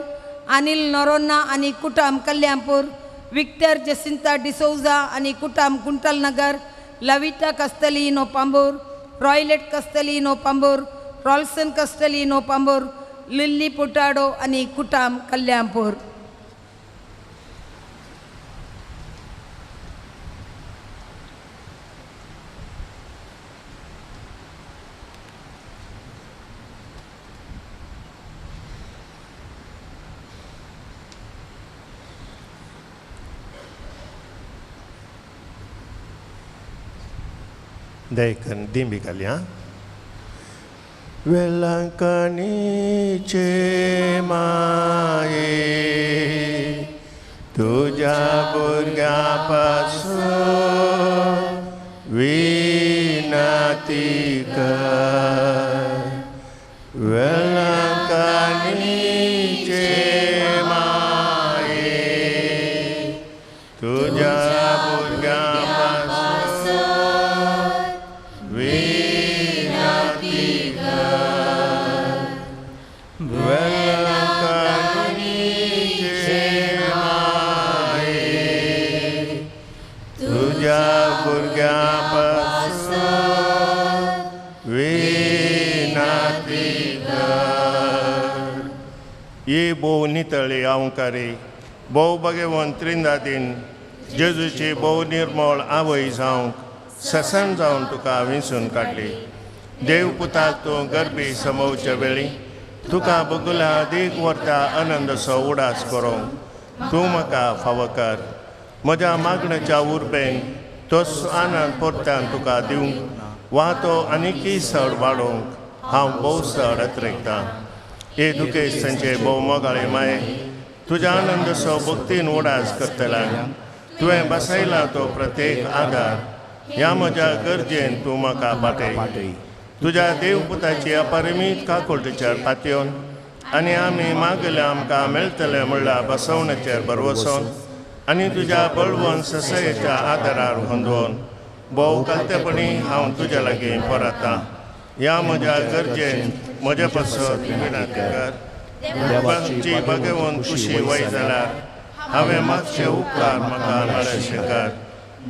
Anil Noronha आणि कुटुंब Kalyanpur Victor Jacinta D'Souza आणि कुटुंब Kuntal Nagar Lavita Castelino Pambur Roylet Castelino Pambur Rolson Castelino Pambur Lilly Furtado आणि कुटुंब कल्याणपूर देखन दिंबी घालया वेलांकणीचे माये तुझ्या भुरग्या पासून विनती कर वेलांकणीचे माये तुझ्या भुरग्या पासून विनती कर वेलांकणीचे माये तुझ्या भुरग्या पासून विनती कर ये भोव नितळी अवंकारी भोव भगवंत त्रिंदादीन जेजूची भोव निर्मळ आवय जावंक ससन जावन तुका विंचून काडली देव पुताक तूं गर्भी समोवचे वेळी तुका बगुला देख वर्ता आनंदसो उडास करूंक तूं म्हाका फावो कर म्हज्या मागणेच्या उर्बेन तोच आनंद परत्यान तुका दिवंक वा तो आनीकय चड वाडोवंक हांव भोव चड अत्रेकतां हे दुखेस्तांचे भोव मोगाळे माये तुज्या आनंदसो भक्तीन उडास करतल्यांक तुवें बसयला तो प्रत्येक आदार ह्या म्हज्या गरजेन तूं म्हाका पाटय तुज्या देवपुताची अपरिमीत काकुळटेचेर पातयोन आनी आमी मागले आमकां मेळटलें म्हणल्यार बसवणेचेर बरवसून आनी तुज्या बळवंत ससयेच्या आदारार हुंदोवन भोव कालतेपणी हांव तुज्या लागीं परतां ह्या म्हज्या गरजेन म्हजे पासत विनंती कर देवाची भगवंत खुशी वय जाल्यार हांवें मागचे उपकार म्हाका मेळशे कर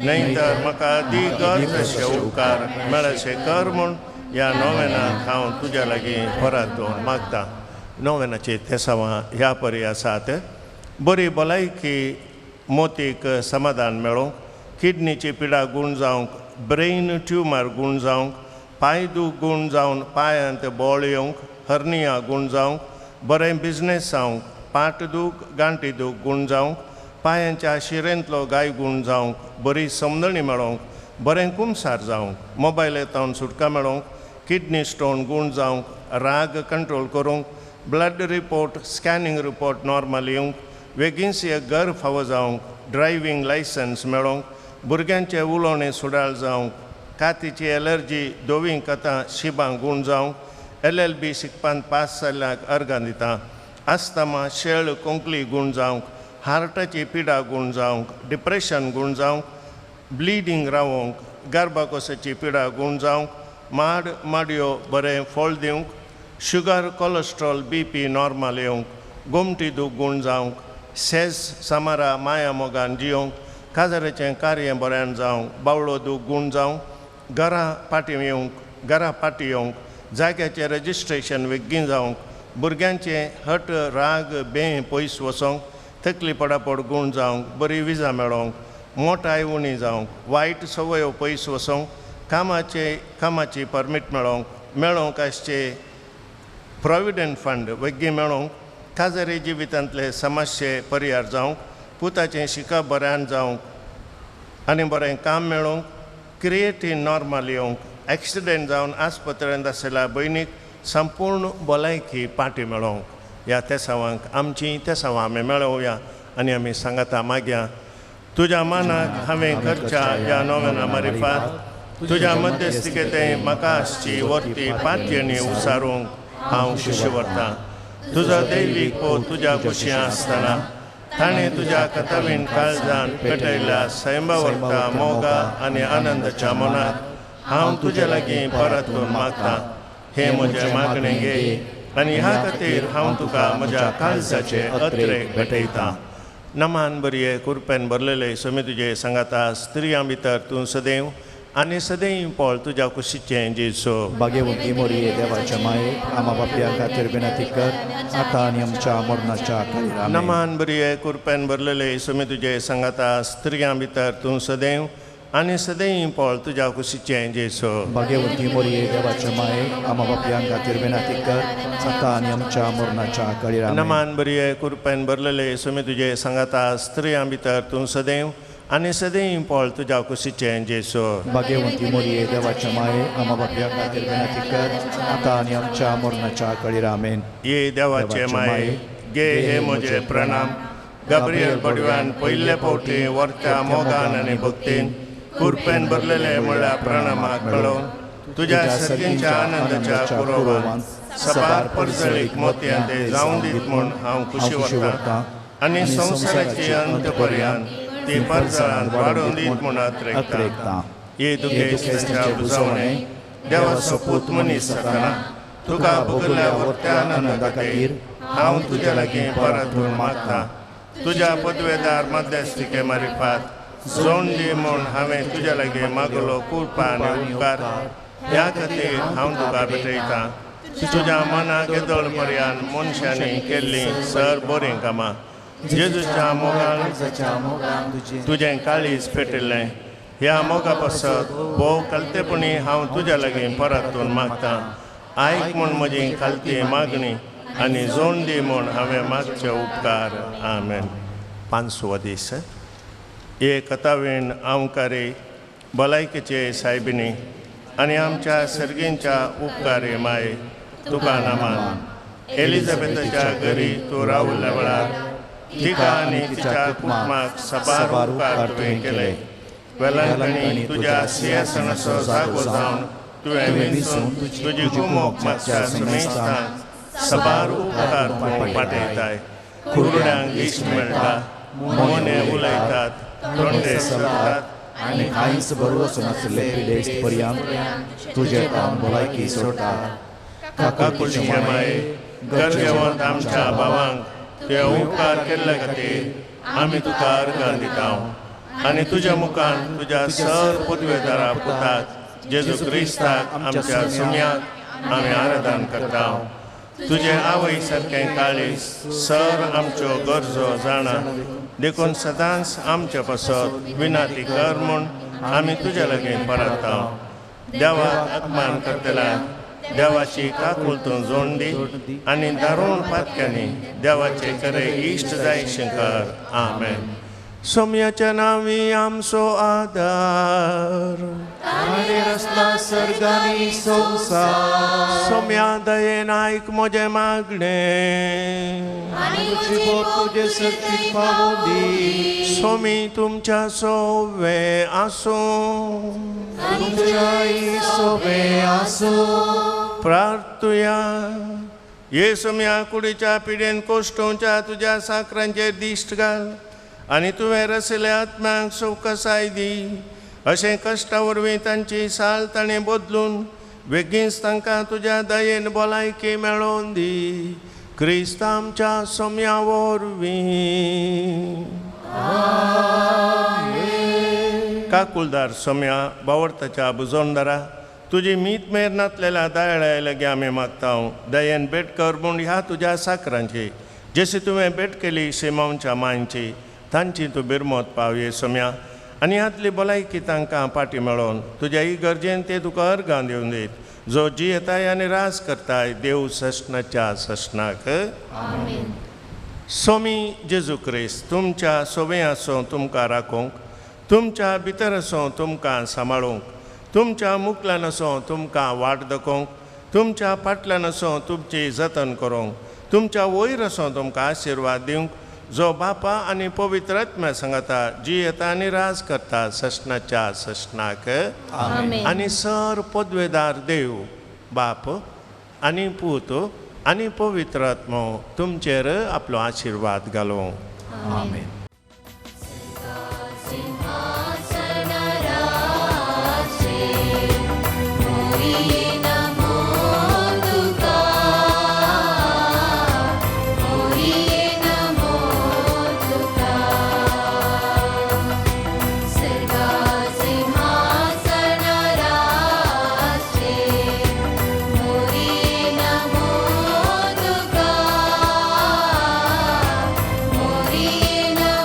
न्हयतर म्हाका दिगत तशे उपकार मेळशे कर म्हूण ह्या नोवेनांत हांव तुज्या लागीं परत मागतां नोवेनाची तेसावां ह्या परी आसात बरी भलायकी मोतीक समाधान मेळोवंक किडनीची पिडा गूण जावंक ब्रेन ट्युमर गूण जावंक पांय दूख गूण जावन पांयांत बोळ येवंक हर्निया गूण जावंक बरें बिझनेस जावंक पाट दूख गांठी दूख गूण जावंक पांयांच्या शिरेंतलो गाय गूण जावंक बरी समजणी मेळोवंक बरें कुमसार जावंक मोबायलांतल्यान सुटका मेळोवंक किडनी स्टोन गूण जावंक राग कंट्रोल करूंक blood report scanning report normal येवंक वेगिनसी घर फावो जावंक ड्रायव्हिंग लायसन्स मेळोवंक भुरग्यांचे उलोवणें सुडाळ जावंक कातीची एलर्जी दोवींक आतां शिबांक गूण जावंक LLB शिकपांत पास जाल्ल्याक अर्गां दिता आस्थमा शेळ कोंकली गूण जावंक हार्टाची पिडा गूण जावंक डिप्रेशन गूण जावंक ब्लिडींग रावंक गर्भाकोशाची पिडा गूण जावंक माडयो बरें फळ दिवंक शुगर कोलेस्ट्रॉल BP नॉर्मल येवंक गोमटी दूख गूण जावंक सेज समारा माया मोगान जियोंक काजाराचें कार्य बरें जावंक बावळो दूख गूण जावंक घरां पाटी येवंक जाग्याचें रजिस्ट्रेशन बेगीन जावंक भुरग्यांचे हट राग बें पयस वचोंक तकली पडापड गूण जावंक बरी विजा मेळोवंक मोटाय उणी जावंक वायट सवयो पयस वचोंक कामाची परमीट मेळोवंक आसचे प्रॉविडंट फंड बेगीन मेळोवंक काजारी जिवितांतले समस्ये परिहार जावंक पुताचें शिकप बऱ्यान जावंक आनी बरें काम मेळोवंक क्रिएटीन नॉर्मल येवंक एक्सिडेंट जावन आस्पत्रेंत आसलेल्या भयणीक संपूर्ण भलायकी पाटी मेळोवंक ह्या तेसावांक आमची तेसावां आमी मेळोवया आनी आमी सांगाता मागया तुज्या मानाक हांवें करच्या ह्या नोवेना मारिफात तुज्या मध्यस्थिकेंत म्हाका आसची वर्ती पातयेनी उसारूंक हांव खुशी व्हरतां तुजो दैवीक पोत तुज्या कुशीं आसतना ताणें तुज्या कथावीन काळजान पेटयल्या सैंबावर्ता मोगा आनी आनंदाच्या मनाक हांव तुजे लागीं परत करून मागतां हे म्हजे मागणें घे आनी ह्या खातीर हांव तुका म्हज्या काळजाचे अत्रेक भेटयतां नमान बरये कुरपेन भरलेले समी तुजे सांगाता स्त्रियां भितर तूं सदैव आनी सदैव पळ तुज्या कुशीचें जेजू भाग्यवंती मोरये देवाच्या माये आमा बापया खातीर विनंती कर आतां आनी आमच्या मरणाच्या काळार आमेन. नमान बरये कुरपेन भरलेले समी तुजे सांगाता स्त्रियां भितर तूं सदैव आनी सदैव पळ तुज्या कुशीचें जेजू भाग्यवंती मोरये देवाच्या माये आमा बापया खातीर विनंती कर आतां आनी आमच्या मरणाच्या काळार आमेन. नमान बरये कुरपेन भरलेले समी तुजे सांगाता स्त्रियां भितर तूं सदैव आनी सदैव पळ तुज्या कुशीचें जेसो भाग्यवंती मोरये देवाच्या माये आम्हा बापया खातीर विनंती कर आता आनी आमच्या मरणाच्या कळीर आमेन. ये देवाचे माये गे हे म्हजे प्रणाम गब्रियल बडव्यान पयले फावटी वरच्या मोगान आनी भक्तीन कुरपेन भरलेले म्हळ्यार प्रणामाक कळोवन तुज्या सर्गींच्या आनंदाच्या पुरोवान सबार परजळीक मोतयां ते जावं दीत म्हूण हांव खुशी वरतां आनी संवसाराची अंत पर्यंत ती परजळांत वाडोवन दीत म्हूण अत्रेकतां. ये दुखेस्तांच्या बुजवणे देवाचो पूत मनीस जातना तुका भोगल्या वरत्या आनंदा खातीर हांव तुज्या लागीं परत व्हरून मागतां. तुज्या पदवेदार मध्यस्थिके मारिफात जोड दी म्हूण हांवें तुज्या लागीं मागलो कृपा आनी उपकार ह्या खातीर हांव तुका भेटयतां. तुज्या मनाक येदोळ पर्यंत मनशांनी केल्लीं सर बरीं कामां जेजूच्या मोगान तुजें काळीज पेटयल्लें ह्या मोगा पासत भोव कालतेपणी हांव तुज्या लागीं परत व्हरून मागतां. आयक म्हूण म्हजी खालती मागणी आनी जोड दी म्हूण हांवें मागचे उपकार. आमेन. 5वा दीस हे कथावेण आमकारे भलायकेचे सायबिणी आनी आमच्या सर्गींच्या उपकारे माये तुका नामान एलिझाबेथाच्या घरी तूं रावल्या वेळार तिका आनी तिच्या कुटुंबाक सबार उपकार तुवें केले. वेलांकणी तुज्या सिंहासनाचो जागो जावन तुवें विंचून तुजी कुमोक मातशा समेस्तांक सबार उपकार तूं पाठयताय. कुरड्यांक इश्ट मेळटा मोने उलयतात तोंडे सरतात आनी कांयच बरो नासले पिडेस्त पर्यंत तुजे काम भलायकी सोडटा. काका कुलशे माये गरजेवंत आमच्या भावांक ते उपकार केल्ले खातीर आमी तुका अर्गां दिता आनी तुज्या मुखान तुज्या सर पदवेदारा पुताक जेजू क्रिस्ताक आमच्या सुम्याक आमी आराधन करता. तुजे आवय सारकें काळीज सर आमच्यो गरजो जाणा देखून सदांच आमचे पासत विनाती कर म्हूण आमी तुज्या लागीं परतता. देवाक अपमान करतल्या देवाची काकूल तूं जोड दी आनी दारूण पातक्यांनी देवाचे खरे इश्ट जायशें कर. आमेन. सोम्याच्या नांवी आमचो आदार आनी रस्ता सर्गानी संवसार सोम्या दयेन आयक म्हजें मागणें तुजी बोट तुजे सर्तीक पावोवन दी. सोमी तुमच्या सोवे आसूं तुमच्या सोबे आसूं. प्रार्थुया. ये सोम्या कुडीच्या पिडेन कोश्टोवच्या तुज्या साकरांचेर दिश्ट घाल आनी तुवें रसिल्ल्या आत्म्यांक सवकासाय दी. अशें कश्टा वरवीं तांची साल ताणें बदलून बेगीनच तांकां तुज्या दयेन भलायकी मेळोवन दी. क्रिस्त आमच्या सोम्या वरवीं. काकुलदार सोम्या बावर्ताच्या बुजोंडदारा तुजी मीत मेर नातलेल्या दयाळ्या लागीं आमी मागता. दयेन भेट कर म्हूण ह्या तुज्या साकरांची जशी तुवें भेट केली सिमोनच्या मांयची तांची तूं बिरमोत पावये सोम्या आनी ह्यातली भलायकी तांकां पाटी मेळोवन तुज्या ही गरजेन ते तुका अर्गां दिवन दीत. जो जी येताय आनी रास करताय देव सशनाच्या सशनाक. सोमी जेजू क्रिस्त तुमच्या सोबे आसूं तुमकां राखूंक तुमच्या भितर आसूं तुमकां सांबाळूंक तुमच्या मुखल्यान आसूं तुमकां वाट दाखोवंक तुमच्या फाटल्यान आसूं तुमची जतन करूंक तुमच्या वयर आसूं तुमकां आशिर्वाद दिवंक जो बापा आनी पवित्र आत्म्या सांगता जी येता आनी राज करता सशनाच्या सशनाक. आनी सर पदवेदार देव बाप आनी पूत आनी पवित्र आत्मो तुमचेर आपलो आशिर्वाद घालूं. आमेन. Morina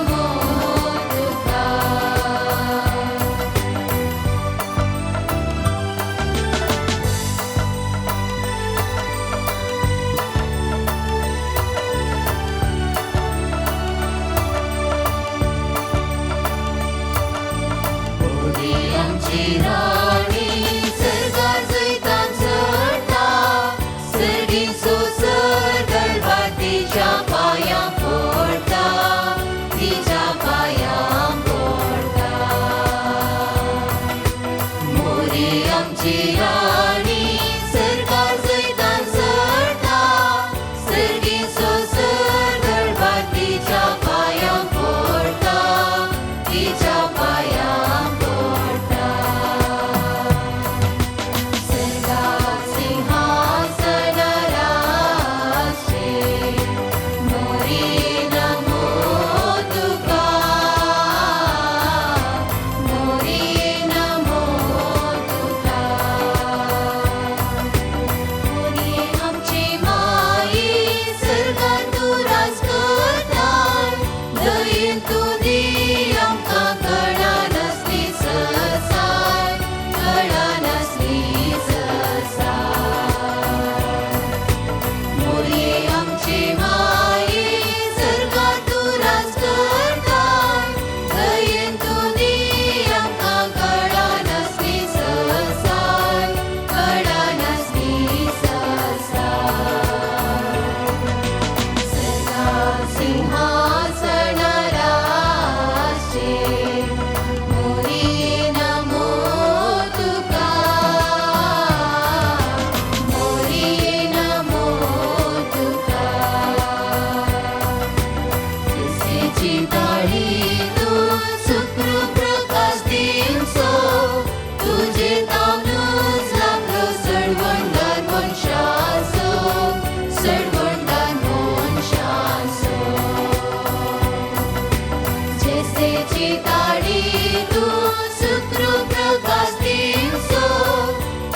मनशांचो सडवंडान मनशांचो जेसेची ताळी तूं सुक्रू प्रकाश दिवचो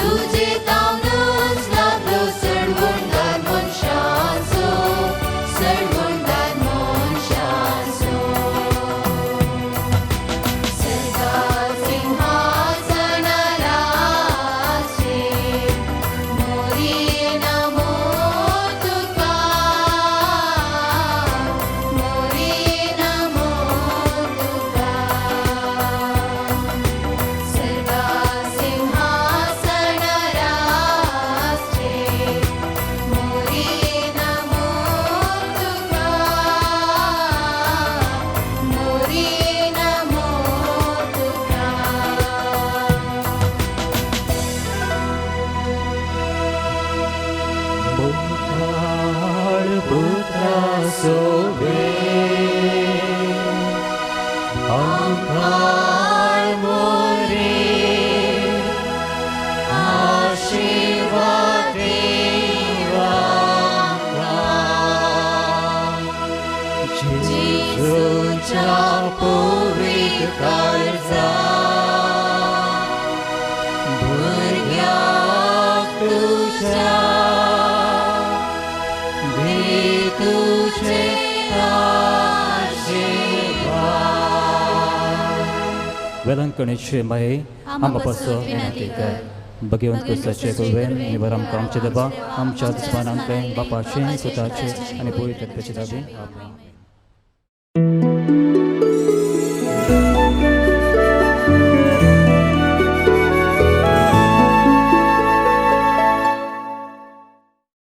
तुजे तावनूच लागलो सडवंडान मनशांचो सडवंडान मनशांचो सर्गा सिंहासनाराचे मोरी नमो तुका मोरी नमो तुका सर्गा सिंहासनाराचे मोरी नमो तुका मोरी नमो तुका मुखार पुत्रा सोबे अंकार मोरे आशीर्वाद देवांका जेजूच्या पवित्र काळजा भुरग्याक तुझ्या तुझे वेलंकणेचे माये आमकां पासो विनंती कर भगवंत कुसाचे कुळवेन निवर आमकां आमचे दबा आमच्या दुस्मानांक बापाचे पुताचे आनी पवित्र आत्म्याचे दाबे आमेन.